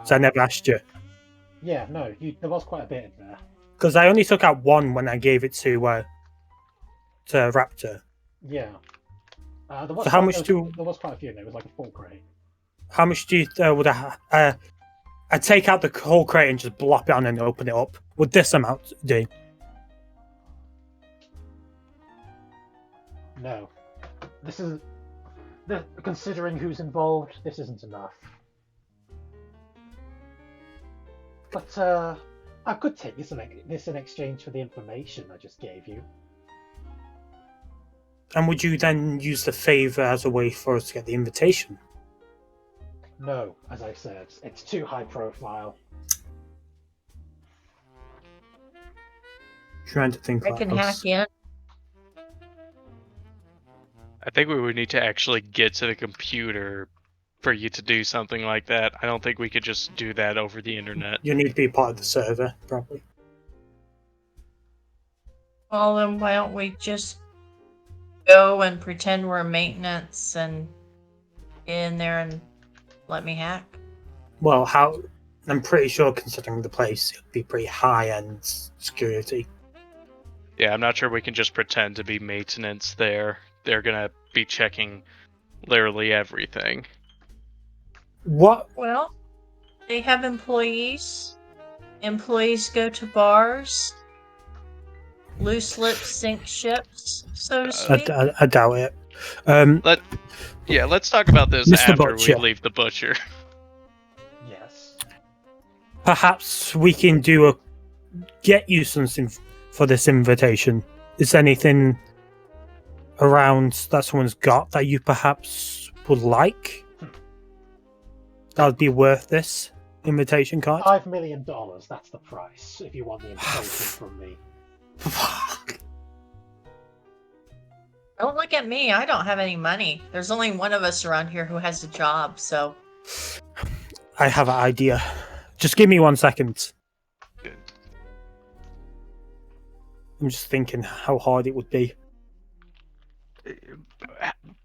so I never asked you. Yeah, no, there was quite a bit in there. Because I only took out 1 when I gave it to Raptor. Yeah. There was So how quite- much there do- was, there was quite a few in there. It was like a full crate. How much do you would I? I'd take out the whole crate and just blop it on and open it up. Would this amount do? No. This is... Considering who's involved, this isn't enough. But, I could take this in exchange for the information I just gave you. And would you then use the favor as a way for us to get the invitation? No, as I said, it's too high profile. Trying to think. I what can else. hack in. I think we would need to actually get to the computer for you to do something like that. I don't think we could just do that over the internet. You need to be part of the server, probably. Well, then why don't we just go and pretend we're maintenance and get in there and let me hack? Well, I'm pretty sure, considering the place, it'd be pretty high-end security. Yeah, I'm not sure we can just pretend to be maintenance there. They're gonna be checking literally everything. What? Well, they have employees. Employees go to bars. Loose lips sink ships, so to speak. I doubt it. Let's talk about this Mr. after Butcher. we leave the butcher. Yes. Perhaps we can get you something for this invitation. Is anything around that someone's got that you perhaps would like? That would be worth this invitation card. $5 million, that's the price, if you want the invitation from me. Don't look at me. I don't have any money. There's only one of us around here who has a job, so. I have an idea. Just give me 1 second. I'm just thinking how hard it would be.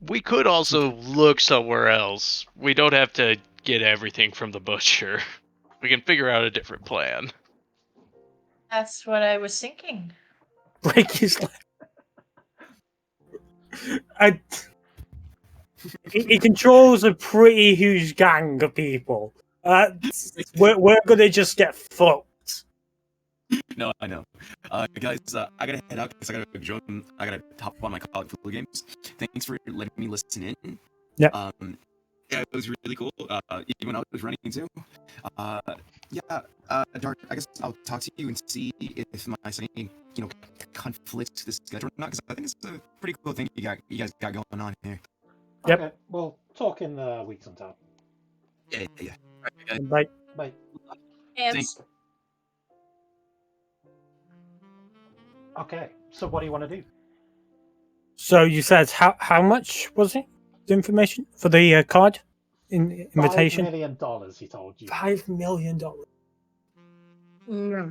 We could also look somewhere else. We don't have to get everything from the butcher. We can figure out a different plan. That's what I was thinking. Break his leg. He controls a pretty huge gang of people. We're gonna just get fucked. No, I know. Guys, I gotta head out because I gotta hop on my Call of Duty games. Thanks for letting me listen in. Yep. Yeah, it was really cool. Even when I was running too. Dark, I guess I'll talk to you and see if my saying, conflicts the schedule or not, because I think it's a pretty cool thing you guys got going on here. Yep. Okay, we'll talk in a week sometime. Yeah. All right, guys. Like, Bye. It's Okay, so what do you want to do? so you said how much was it? The information for the card invitation? $5 million, he told you. $5 million.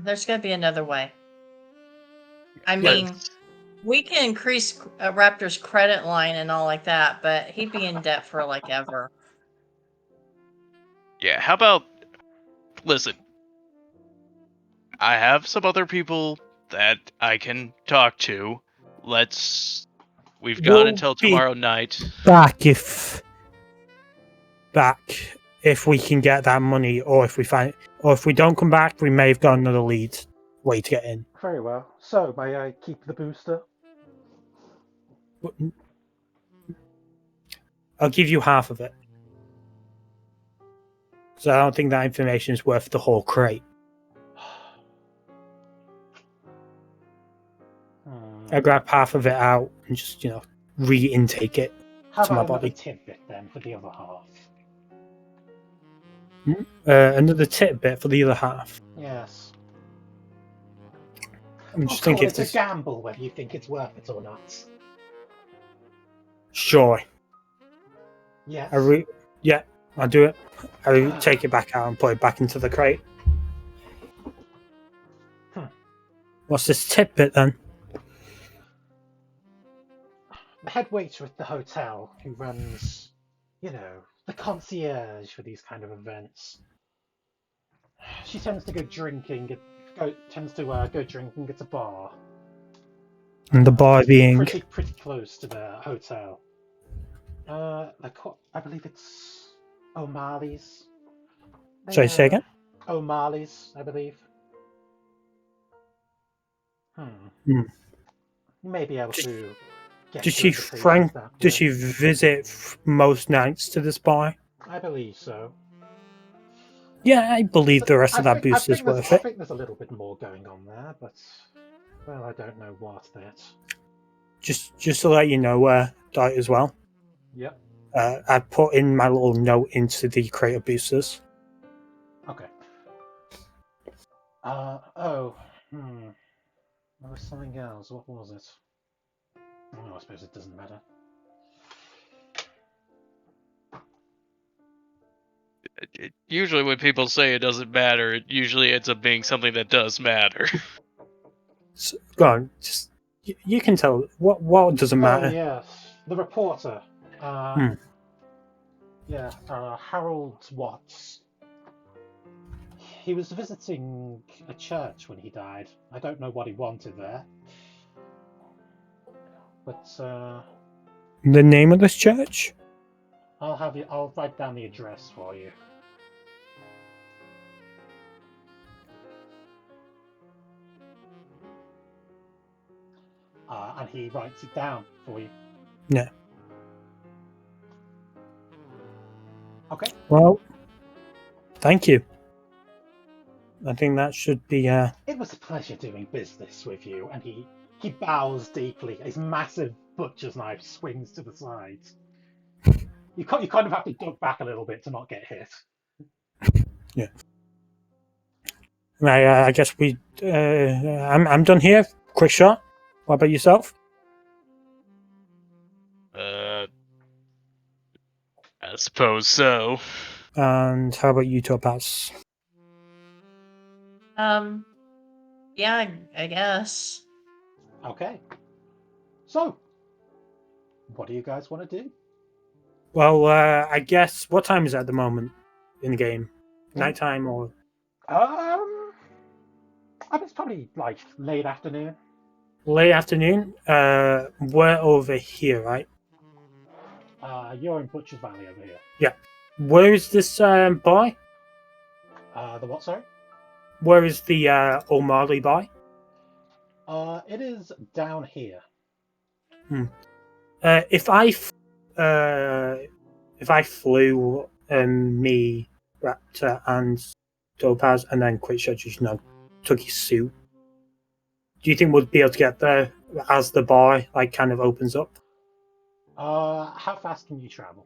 there's gonna be another way. I mean, we can increase Raptor's credit line and all like that, but he'd be in debt for like ever. Yeah, how about... Listen. I have some other people that I can talk to. We've got We'll until be tomorrow night. Back if we can get that money, or if we don't come back, we may have got another lead way to get in. Very well. So, may I keep the booster? I'll give you half of it. So I don't think that information is worth the whole crate. I grab half of it out and just, re-intake it How to my about another body. tidbit then for the other half? Another tidbit for the other half. Yes. I'm I'll just call thinking it if a this. gamble whether you think it's worth it or not. Sure. Yes. Yeah, I'll do it. I take it back out and put it back into the crate. What's this tidbit then? The head waiter at the hotel, who runs, the concierge for these kind of events. She tends to go drinking. Tends to go drinking at a bar. And the bar being. pretty close to the hotel. I believe it's O'Malley's. Sorry, say again? O'Malley's, I believe. Hmm. You may be able to get. Does she Does she visit most nights to this bar? I believe so. Yeah, I believe the rest of that boost is worth I it. think there's a little bit more going on there, but well, I don't know what that. Just to let you know, Dot, as well. Yep. I put in my little note into the crate of boosters. Okay. There was something else. What was it? Oh, I suppose it doesn't matter. Usually when people say it doesn't matter, it usually ends up being something that does matter. So, go on, just you can tell what doesn't matter. Oh yes, the reporter. Yeah, Harold Watts. He was visiting a church when he died. I don't know what he wanted there, but The name of this church? I'll write down the address for you. And he writes it down for you. Yeah. Okay. Well, thank you. I think that should be. It was a pleasure doing business with you. And he bows deeply. His massive butcher's knife swings to the side. You kind of have to duck back a little bit to not get hit. Yeah. Right. I guess we. I'm done here. Quick shot. What about yourself? I suppose so. And how about you, Topaz? Yeah, I guess. Okay. So, what do you guys want to do? Well, I guess what time is it at the moment in the game? Nighttime or? I think it's probably like late afternoon. Late afternoon. We're over here, right? You're in Butcher's Valley over here. Yeah. Where is this bar? The what, sorry? Where is the O'Malley bar? It is down here. If I flew me, Raptor, and Topaz, and then Quick Shot just took his suit, do you think we'd be able to get there as the bar kind of opens up? How fast can you travel?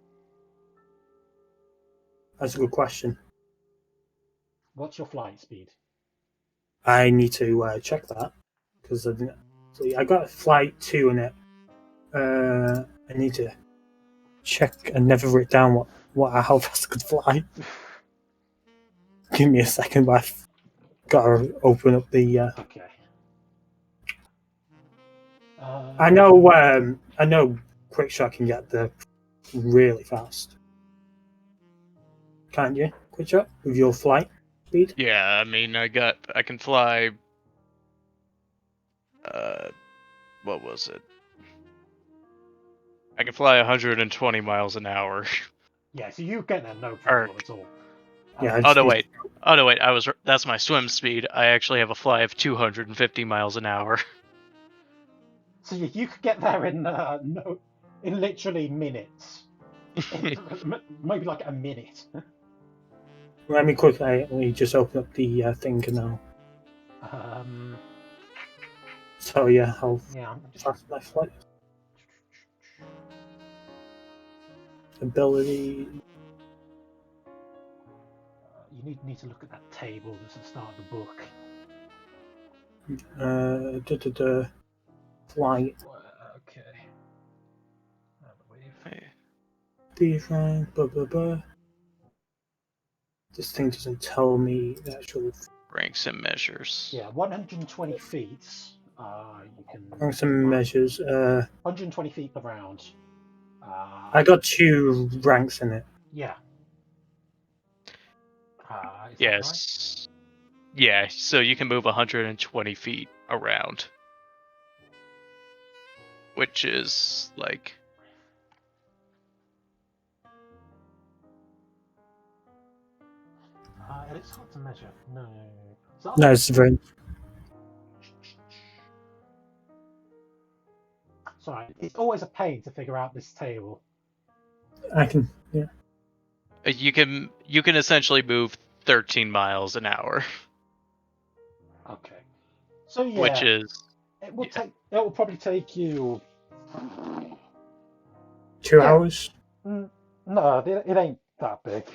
That's a good question. What's your flight speed? I need to check that because I got flight 2 in it. I need to check. I never wrote down how fast I could fly. Give me a second, but I've got to open up the. Okay. I know. Quick Shot can get there really fast. Can't you, Quick Shot, with your flight speed? Yeah, I mean, I can fly. What was it? I can fly 120 miles an hour. Yeah, so you get there no problem at all. Yeah. Oh no, wait. That's my swim speed. I actually have a fly of 250 miles an hour. So you could get there in literally minutes. Maybe like a minute. Let me quickly just open up the thing now. So yeah, how Yeah, I'm just fast my flight ability. you need to look at that table that's at the start of the book. Flight. Okay. Wave. Define. Blah blah blah. This thing doesn't tell me the actual Ranks and measures. Yeah, 120 feet. You can. ranks and measures. 120 feet per round. I got 2 ranks in it. Yeah. Is that right? Yes. Yeah, so you can move 120 feet around. Which is like. And it's hard to measure. No. No, it's very. Sorry, it's always a pain to figure out this table. I can. Yeah. You can essentially move 13 miles an hour. Okay. So yeah, Which is. it will take. It will probably take you. 2 Yeah. hours. No, it ain't that big.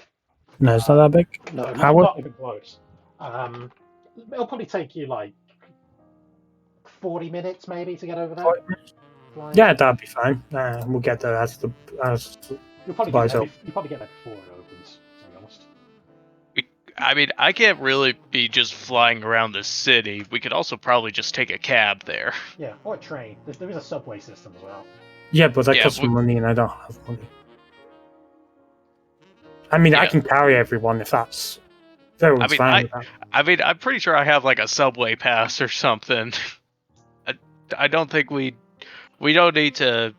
No, it's not that big. No, Hour? not even close. It'll probably take you like 40 minutes maybe to get over there. 40 minutes? Flying. Yeah, that'd be fine. We'll get there as You'll probably Buy get there, so. you'll probably get there before it opens, to be honest. I mean, I can't really be just flying around the city. We could also probably just take a cab there. Yeah, or a train. There is a subway system as well. Yeah, but that Yeah, costs money, and I don't have money. I mean, I Yeah. can carry everyone if that's. If everyone's fine with that. I mean, I'm pretty sure I have like a subway pass or something. I don't think we don't need to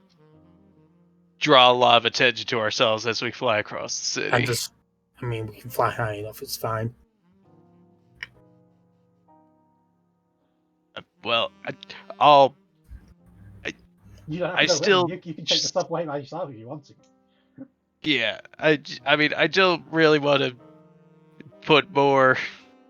draw a lot of attention to ourselves as we fly across the city. I mean, we can fly high enough. It's fine. Well, You don't have I to go still with them. You can take the subway by yourself if you want to. yeah. I mean, I don't really want to put more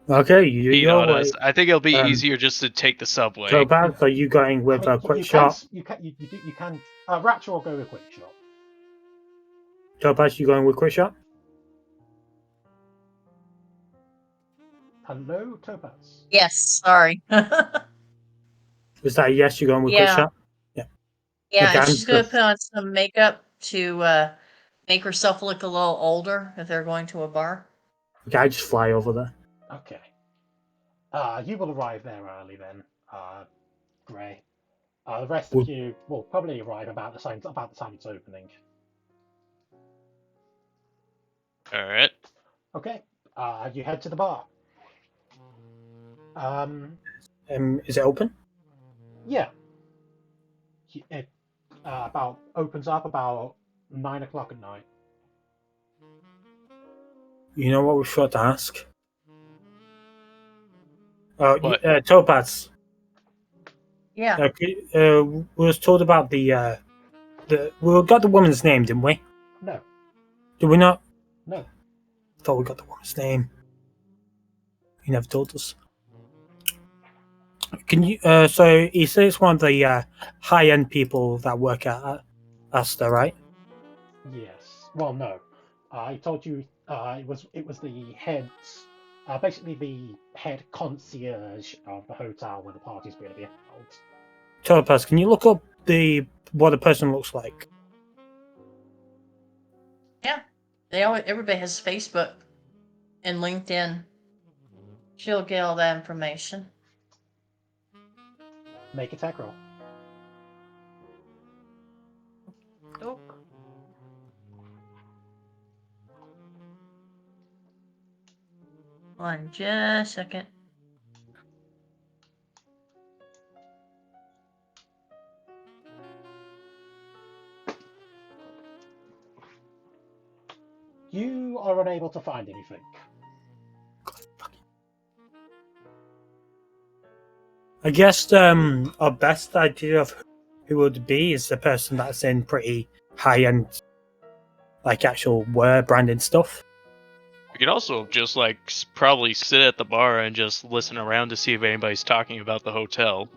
Okay, heat you're on us. right. I think it'll be easier just to take the subway. So, Baz, are you going with a quick shot? You can. Rapture will go with quick shot. Topaz, you going with quick shot? Hello, Topaz. Yes, sorry. Is that a yes? You're going with quick Yeah. shot? Yeah, Okay, and I'm she's gonna good. put on some makeup to make herself look a little older if they're going to a bar. Okay, I just fly over there. Okay. You will arrive there early then, Gray. The rest of you will probably arrive about the time it's opening. All right. Okay. You head to the bar. Is it open? Yeah. It about opens up about 9 o'clock at night. You know what we forgot to ask? What? Topaz. Yeah. We was told about we got the woman's name, didn't we? No. Did we not? No. Thought we got the woman's name. You never told us. Can you? So you say it's one of the high-end people that work at Asta, right? Yes. Well, no. I told you it was the head, basically the head concierge of the hotel where the party's going to be held. Topaz, can you look up what a person looks like? Yeah. Everybody has Facebook and LinkedIn. She'll get all that information. Make a tech roll. Oak. One just a second. You are unable to find anything. I guess our best idea of who would be is the person that's in pretty high-end, like actual wear branded stuff. We could also just like probably sit at the bar and just listen around to see if anybody's talking about the hotel.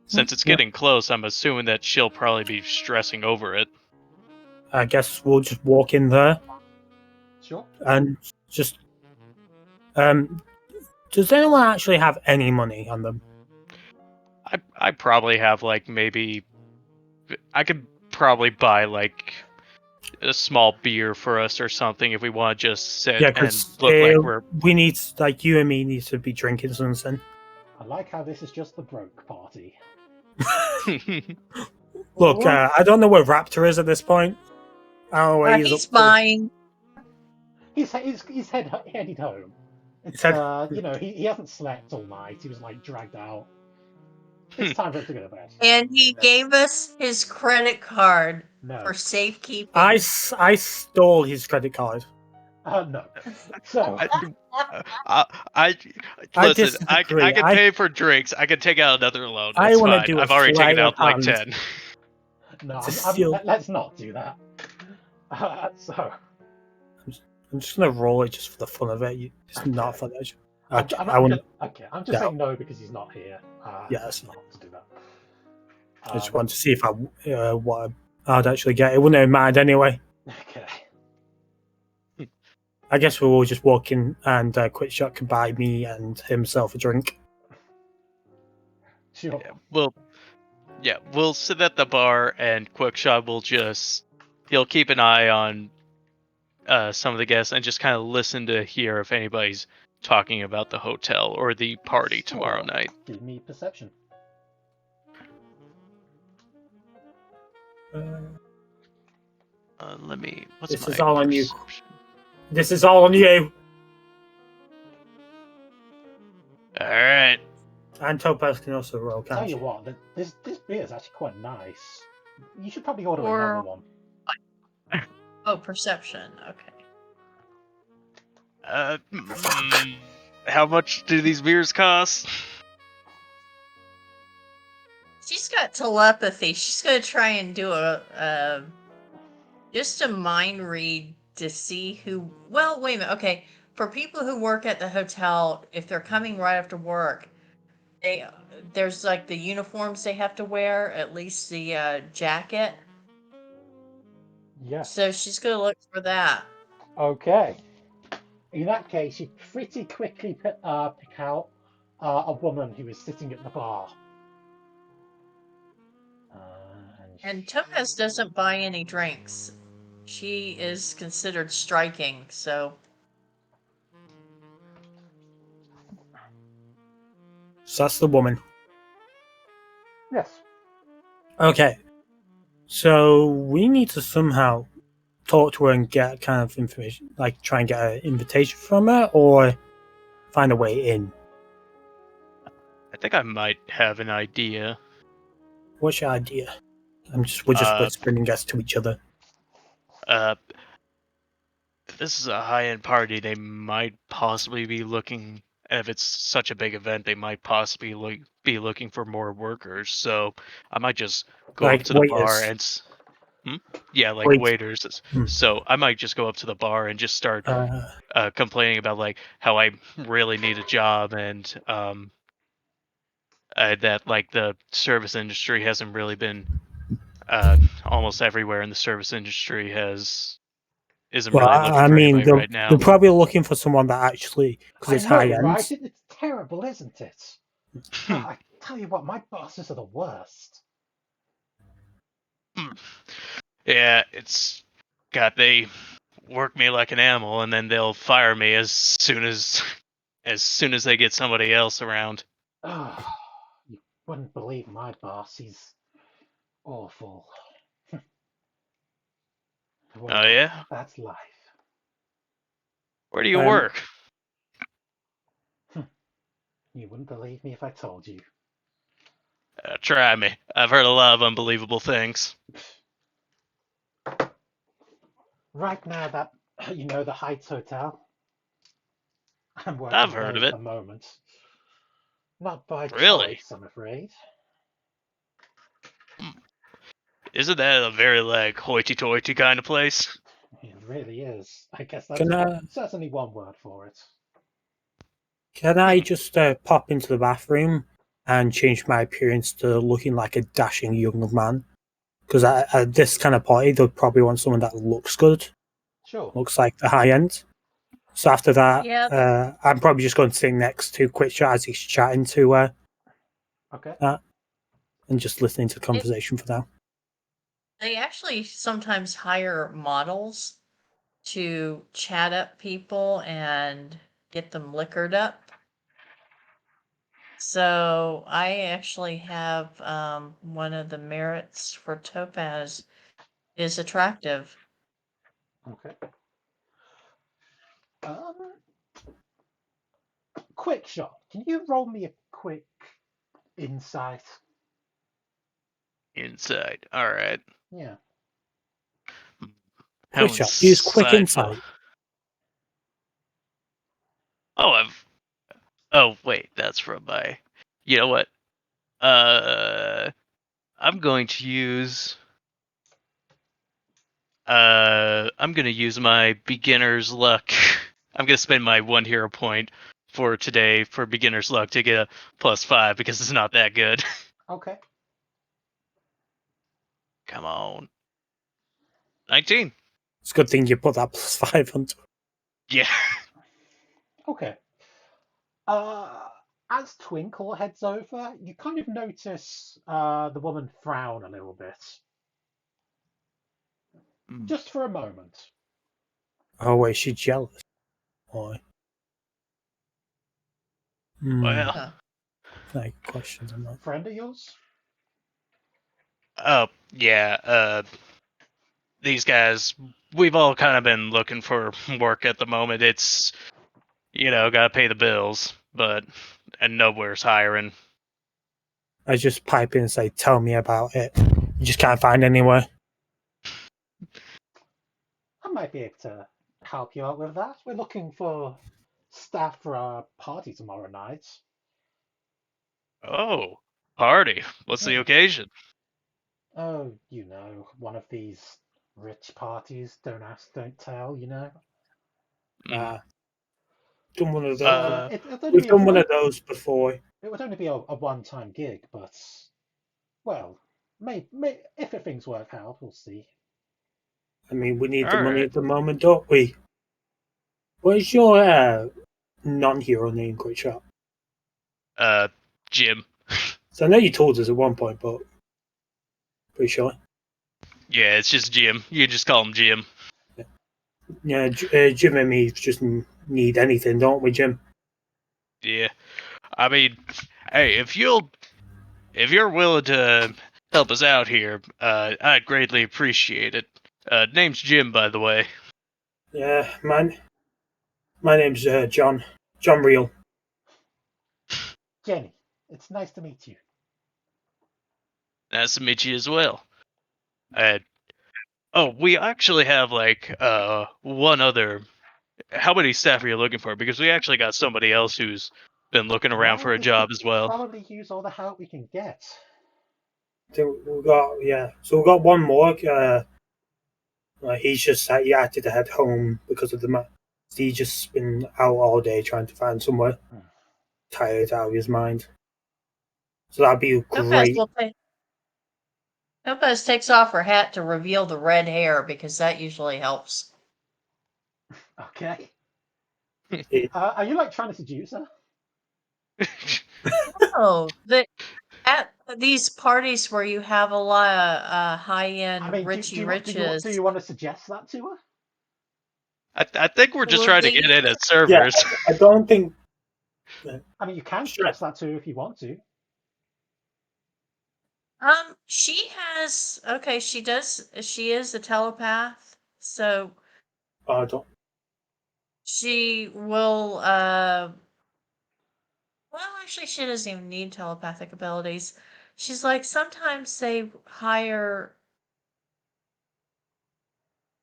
Since it's getting close, I'm assuming that she'll probably be stressing over it. I guess we'll just walk in there Sure. and just. Does anyone actually have any money on them? I probably have like maybe I could probably buy like a small beer for us or something if we want to just sit Yeah, and because look like we're. we need, like, you and me need to be drinking something. I like how this is just the broke party. Look, I don't know where Raptor is at this point. I don't know where He's up to. buying. He's headed home. It's you know, he hasn't slept all night. He was like dragged out. It's time for him to go to bed. And he gave us his credit card No. for safekeeping. I stole his credit card. No. So I listen. I disagree. can pay for drinks. I can take out another loan. I It's wanna fine. do a I've already taken sleight of out like hand. 10. no, To steal- let's not do that. So I'm just gonna roll it just for the fun of it. It's not fun. I'm just Yeah. saying no because he's not here. Yes. Not to do that. I just want to see if what I'd actually get. It wouldn't have mattered anyway. Okay. I guess we'll all just walk in and Quick Shot can buy me and himself a drink. Sure. We'll sit at the bar and Quickshot will he'll keep an eye on some of the guests and just kind of listen to hear if anybody's talking about the hotel or the party tomorrow Sure. night. Give me perception. Let me. What's This my is all on you. perception? This is all on you. All right. And Topaz can also roll, Tell can't you she? what, this beer is actually quite nice. You should probably order Or- another one. Oh, perception. Okay. How much do these beers cost? She's got telepathy. She's gonna try and do just a mind read to see who. Well, wait a minute. Okay, for people who work at the hotel, if they're coming right after work, there's like the uniforms they have to wear, at least the jacket. Yes. So she's gonna look for that. Okay. In that case, you pretty quickly pick out a woman who is sitting at the bar. And Topaz doesn't buy any drinks. She is considered striking, so. So that's the woman. Yes. Okay. So we need to somehow talk to her and get kind of information, like try and get an invitation from her, or find a way in. I think I might have an idea. What's your idea? We're just whispering guests to each other. This is a high-end party. They might possibly be looking. If it's such a big event, they might possibly be looking for more workers. So I might just go Like up to the bar waiters. and yeah, like Wait. waiters. Hmm. So I might just go up to the bar and just start complaining about like how I really need a job and that like the service industry hasn't really been almost everywhere in the service industry isn't Well, really looking I for mean, anybody right now. they're probably looking for someone that actually, because it's high end. Right? It's terrible, isn't it? I tell you what, my bosses are the worst. Yeah, they work me like an animal and then they'll fire me as soon as they get somebody else around. Oh, you wouldn't believe my boss. He's awful. Oh yeah? That's life. Where do you work? You wouldn't believe me if I told you. Try me. I've heard a lot of unbelievable things. Right now, that the Heights Hotel. I'm working I've heard there of at it. the moment. Not by Really? choice, I'm afraid. Isn't that a very like hoity-toity kind of place? It really is. I guess that's Can certainly one word for it. I just pop into the bathroom and change my appearance to looking like a dashing young man? Because at this kind of party, they'll probably want someone that looks good, Sure. looks like the high end. So after that, Yeah. I'm probably just going to sing next to Quick Chat as he's chatting to Okay. that, and just listening to the conversation for now. They actually sometimes hire models to chat up people and get them liquored up. So I actually have one of the merits for Topaz is attractive. Okay. Quick shot. Can you roll me a quick insight? Inside. All right. Yeah. How Quick Shot, use quick insightful. insight. Oh, Oh, wait, that's from my. You know what? I'm going to use. I'm gonna use my beginner's luck. I'm gonna spend my 1 hero point for today for beginner's luck to get a +5 because it's not that good. Okay. Come on. 19. It's a good thing you put that +5 on. Yeah. Okay. As Twinkle heads over, you kind of notice the woman frown a little bit, just for a moment. Oh wait, she's jealous. Why? Well. Huh. Like questions on that. Friend of yours? Oh, yeah. These guys, we've all kind of been looking for work at the moment. It's, gotta pay the bills, and nowhere's hiring. I just pipe in and say, "Tell me about it." You just can't find anywhere. I might be able to help you out with that. We're looking for staff for our party tomorrow night. Oh, party. What's the Yeah. occasion? Oh, one of these rich parties. Don't ask, don't tell, Done one of So those. it'd only We've be a done one one. of those before. It would only be a one-time gig, but well, may if things work out, we'll see. I mean, we need the All money right. at the moment, don't we? What is your non-hero name, Quick Shot? Jim. So I know you told us at one point, but pretty sure. Yeah, it's just Jim. You just call him Jim. Yeah, Jim and me just need anything, don't we, Jim? Yeah. I mean, hey, if you're willing to help us out here, I'd greatly appreciate it. Name's Jim, by the way. Yeah, man. My name's John. John Real. Jenny, it's nice to meet you. Nice to meet you as well. We actually have one other. How many staff are you looking for? Because we actually got somebody else who's been looking around for Well, a we job could as well. probably use all the help we can get. So we've got one more. He's just he had to head home because of the match. He's just been out all day trying to find somewhere, tired out of his mind. So that'd be great. Topaz takes off her hat to reveal the red hair because that usually helps. Okay. It- Are you like trying to seduce her? Oh, at these parties where you have a lot of high-end I mean, Richie do riches, you want to suggest that to her? I think we're just well, trying to they get in at yeah, servers. I don't think. I mean, you can Sure. suggest that to her if you want to. she has okay, she is a telepath, so I don't. she will well, actually she doesn't even need telepathic abilities. She's like sometimes they hire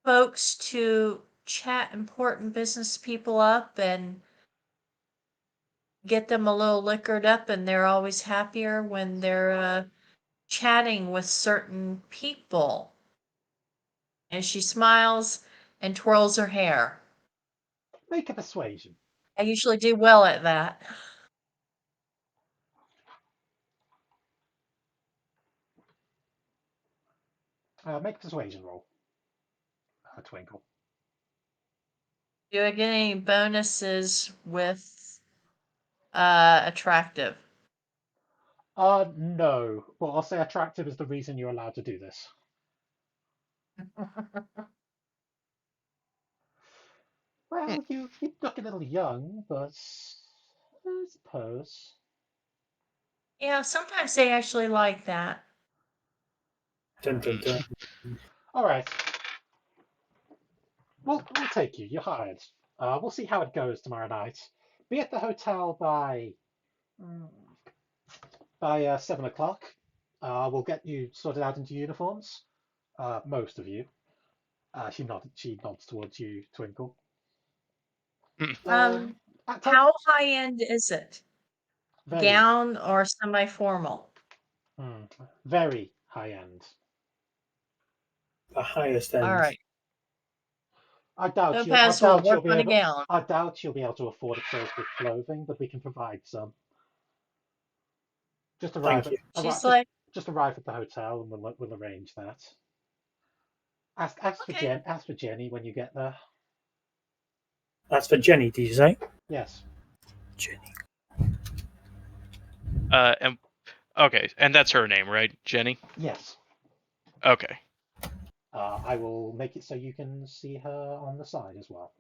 folks to chat important business people up and get them a little liquored up, and they're always happier when they're chatting with certain people. And she smiles and twirls her hair. Make a persuasion. I usually do well at that. Make a persuasion roll. Twinkle. Do I get any bonuses with attractive? No. Well, I'll say attractive is the reason you're allowed to do this. Well, you look a little young, but I suppose. Yeah, sometimes they actually like that. Dun, dun, dun. All right. We'll take you. You're hired. We'll see how it goes tomorrow night. Be at the hotel by 7 o'clock. We'll get you sorted out into uniforms. Most of you. She nods towards you, Twinkle. How high end is it? Very, Gown or semi-formal? very high end. The highest end. All right. I doubt Topaz will you'll work be on a able. gown. I doubt you'll be able to afford appropriate clothing, but we can provide some. Just arrive Thank you. She's like, just arrive at the hotel and we'll arrange that. Ask okay. for Jenny when you get there. That's for Jenny, did you say? Yes. Jenny. And okay, and that's her name, right? Jenny? Yes. Okay. I will make it so you can see her on the side as well.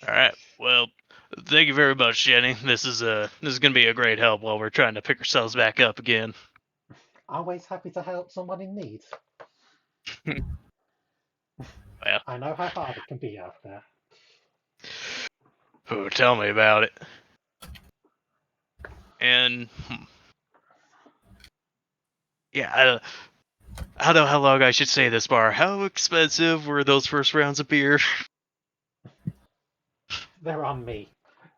All right. Well, thank you very much, Jenny. This is gonna be a great help while we're trying to pick ourselves back up again. Always happy to help someone in need. Well, I know how hard it can be out there. oh, tell me about it. And yeah, I don't know how long I should say this, Bar. How expensive were those first rounds of beer? They're on me.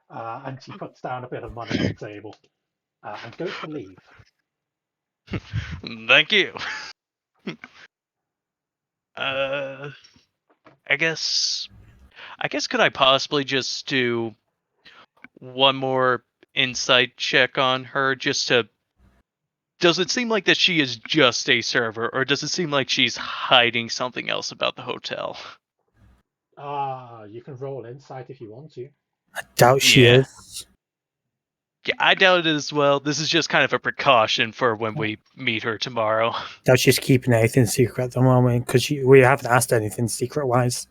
And she puts down a bit of money on the table and goes to leave. Thank you. I guess could I possibly just do one more insight check on her just to does it seem like that she is just a server, or does it seem like she's hiding something else about the hotel? You can roll insight if you want to. I doubt she Yeah. is. Yeah, I doubt it as well. This is just kind of a precaution for when we meet her tomorrow. Doubt she's keeping anything secret at the moment because we haven't asked anything secret wise.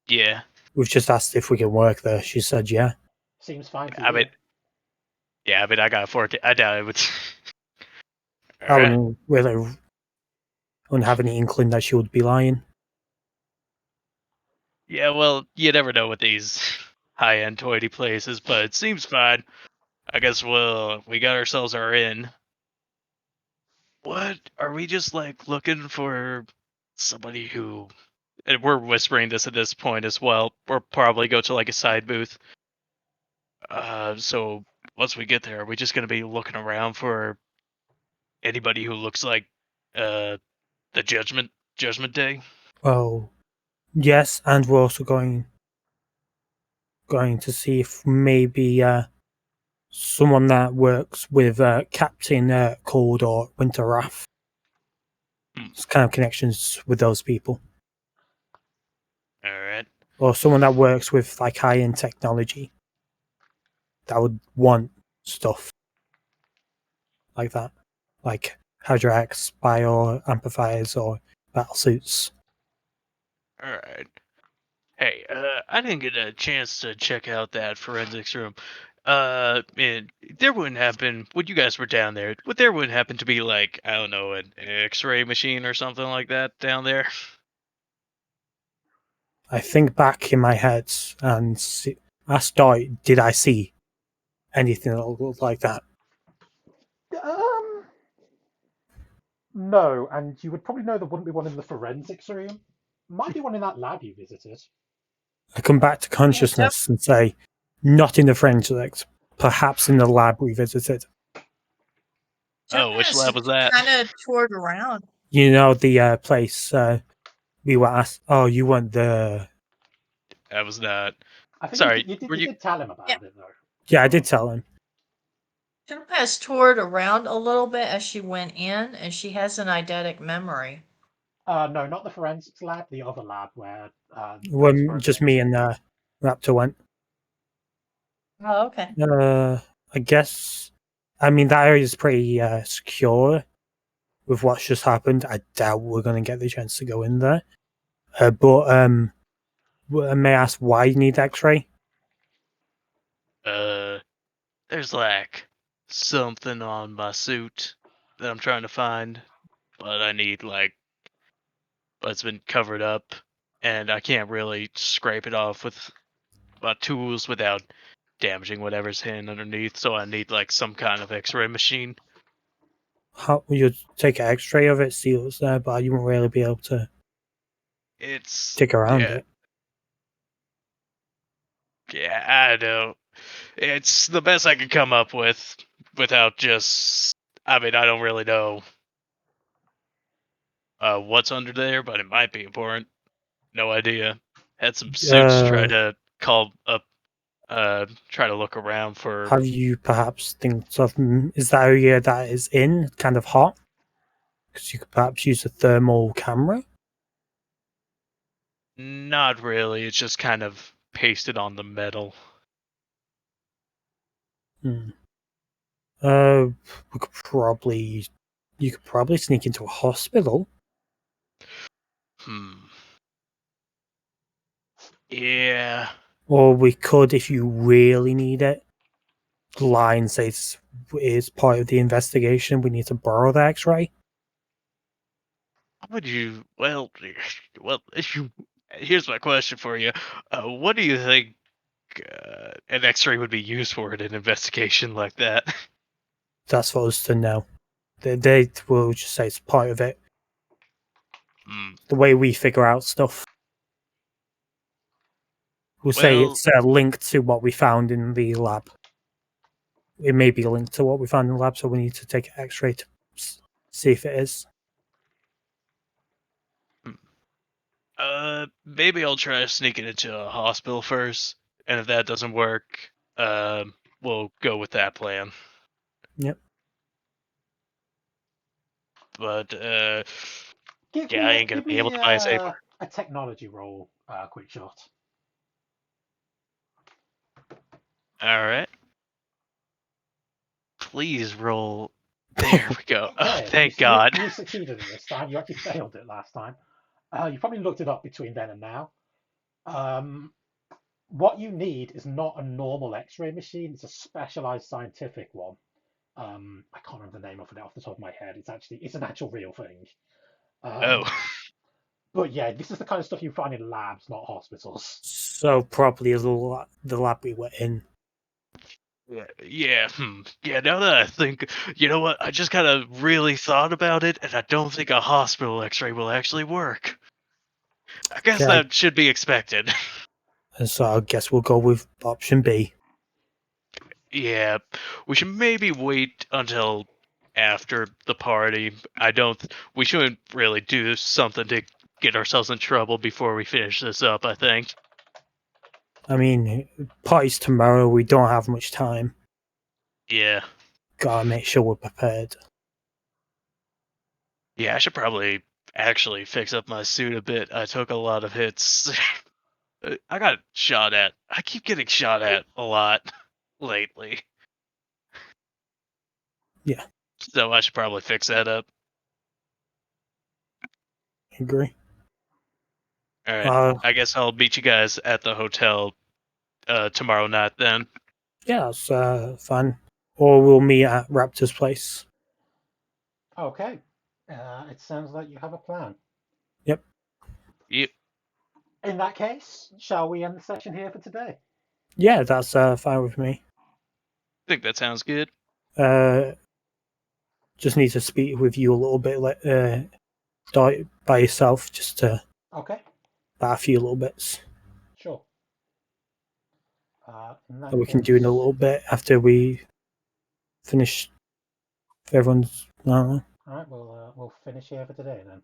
Yeah. We've just asked if we can work there. She said, yeah. Seems fine to I you. mean, I got a fork. I doubt it would. I wouldn't have any inkling that she would be lying. Yeah, well, you never know with these high-end toity places, but it seems fine. I guess we got ourselves our inn. What are we just like looking for somebody who? And we're whispering this at this point as well. We'll probably go to like a side booth. So once we get there, are we just gonna be looking around for anybody who looks like the Judgment Day? Well, yes, and we're also going to see if maybe someone that works with Captain Cold or Winter Wrath. It's kind of connections with those people. All right. Or someone that works with like high-end technology that would want stuff like that, like Hydrax, bio amplifiers, or battle suits. All right. Hey, I didn't get a chance to check out that forensics room. There wouldn't happen when you guys were down there. There wouldn't happen to be like I don't know an X-ray machine or something like that down there. I think back in my head and asked Doy, did I see anything that looked like that? No, and you would probably know there wouldn't be one in the forensics room. Might be one in that lab you visited. I come back to consciousness and say, not in the forensics, perhaps in the lab we visited. Oh, which lab was that? Kind of toured around. You know, the place we were asked. Oh, you weren't there. I was not. I think Sorry, you were you? did tell him about Yeah. it though. Yeah, I did tell him. Tupa has toured around a little bit as she went in, and she has an eidetic memory. No, not the forensics lab. The other lab where When just me and Raptor went. Oh, okay. I guess. I mean, that area is pretty secure with what's just happened. I doubt we're going to get the chance to go in there. But may I ask why you need X-ray? There's like something on my suit that I'm trying to find, but I need but it's been covered up, and I can't really scrape it off with my tools without damaging whatever's hidden underneath. So I need like some kind of X-ray machine. How you take an X-ray of it, see what's there, but you won't really be able to It's dig around it. Yeah, I know. It's the best I could come up with without just. I mean, I don't really know what's under there, but it might be important. No idea. Had some suits try to call up, try to look around for. Have you perhaps think of is that area that is in kind of hot? Because you could perhaps use a thermal camera. Not really. It's just kind of pasted on the metal. We could probably. You could probably sneak into a hospital. Yeah. Or we could, if you really need it, lie and say it's part of the investigation. We need to borrow the X-ray. How would you? Well, here's my question for you. What do you think an X-ray would be used for in an investigation like that? That's for us to know. They will just say it's part of it. The way we figure out stuff. We'll say it's linked to what we found in the lab. It may be linked to what we found in the lab, so we need to take an X-ray to see if it is. Maybe I'll try sneaking into a hospital first, and if that doesn't work, we'll go with that plan. Yep. But I ain't gonna give be able me to buy a saber. a technology roll, quick shot. All right. Please roll. There we go. Oh, thank God. You succeeded in this time. You actually failed it last time. You probably looked it up between then and now. What you need is not a normal X-ray machine. It's a specialized scientific one. I can't remember the name of it off the top of my head. It's an actual real thing. But yeah, this is the kind of stuff you find in labs, not hospitals. So probably the lab we were in. Yeah. Now that I think, you know what? I just kind of really thought about it, and I don't think a hospital X-ray will actually work. I guess that should be expected. And so I guess we'll go with option B. Yeah, we should maybe wait until after the party. We shouldn't really do something to get ourselves in trouble before we finish this up, I think. I mean, party's tomorrow. We don't have much time. Yeah. Gotta make sure we're prepared. Yeah, I should probably actually fix up my suit a bit. I took a lot of hits. I got shot at. I keep getting shot at a lot lately. Yeah. So I should probably fix that up. Agree. All right. I guess I'll meet you guys at the hotel tomorrow night then. Yeah, that's fun. Or we'll meet at Raptor's place. Okay. It sounds like you have a plan. Yep. In that case, shall we end the session here for today? Yeah, that's fine with me. I think that sounds good. Just need to speak with you a little bit by yourself, just to about a few little bits. Sure. That we can do in a little bit after we finish. If everyone's. I don't know. All right, we'll finish here for today then.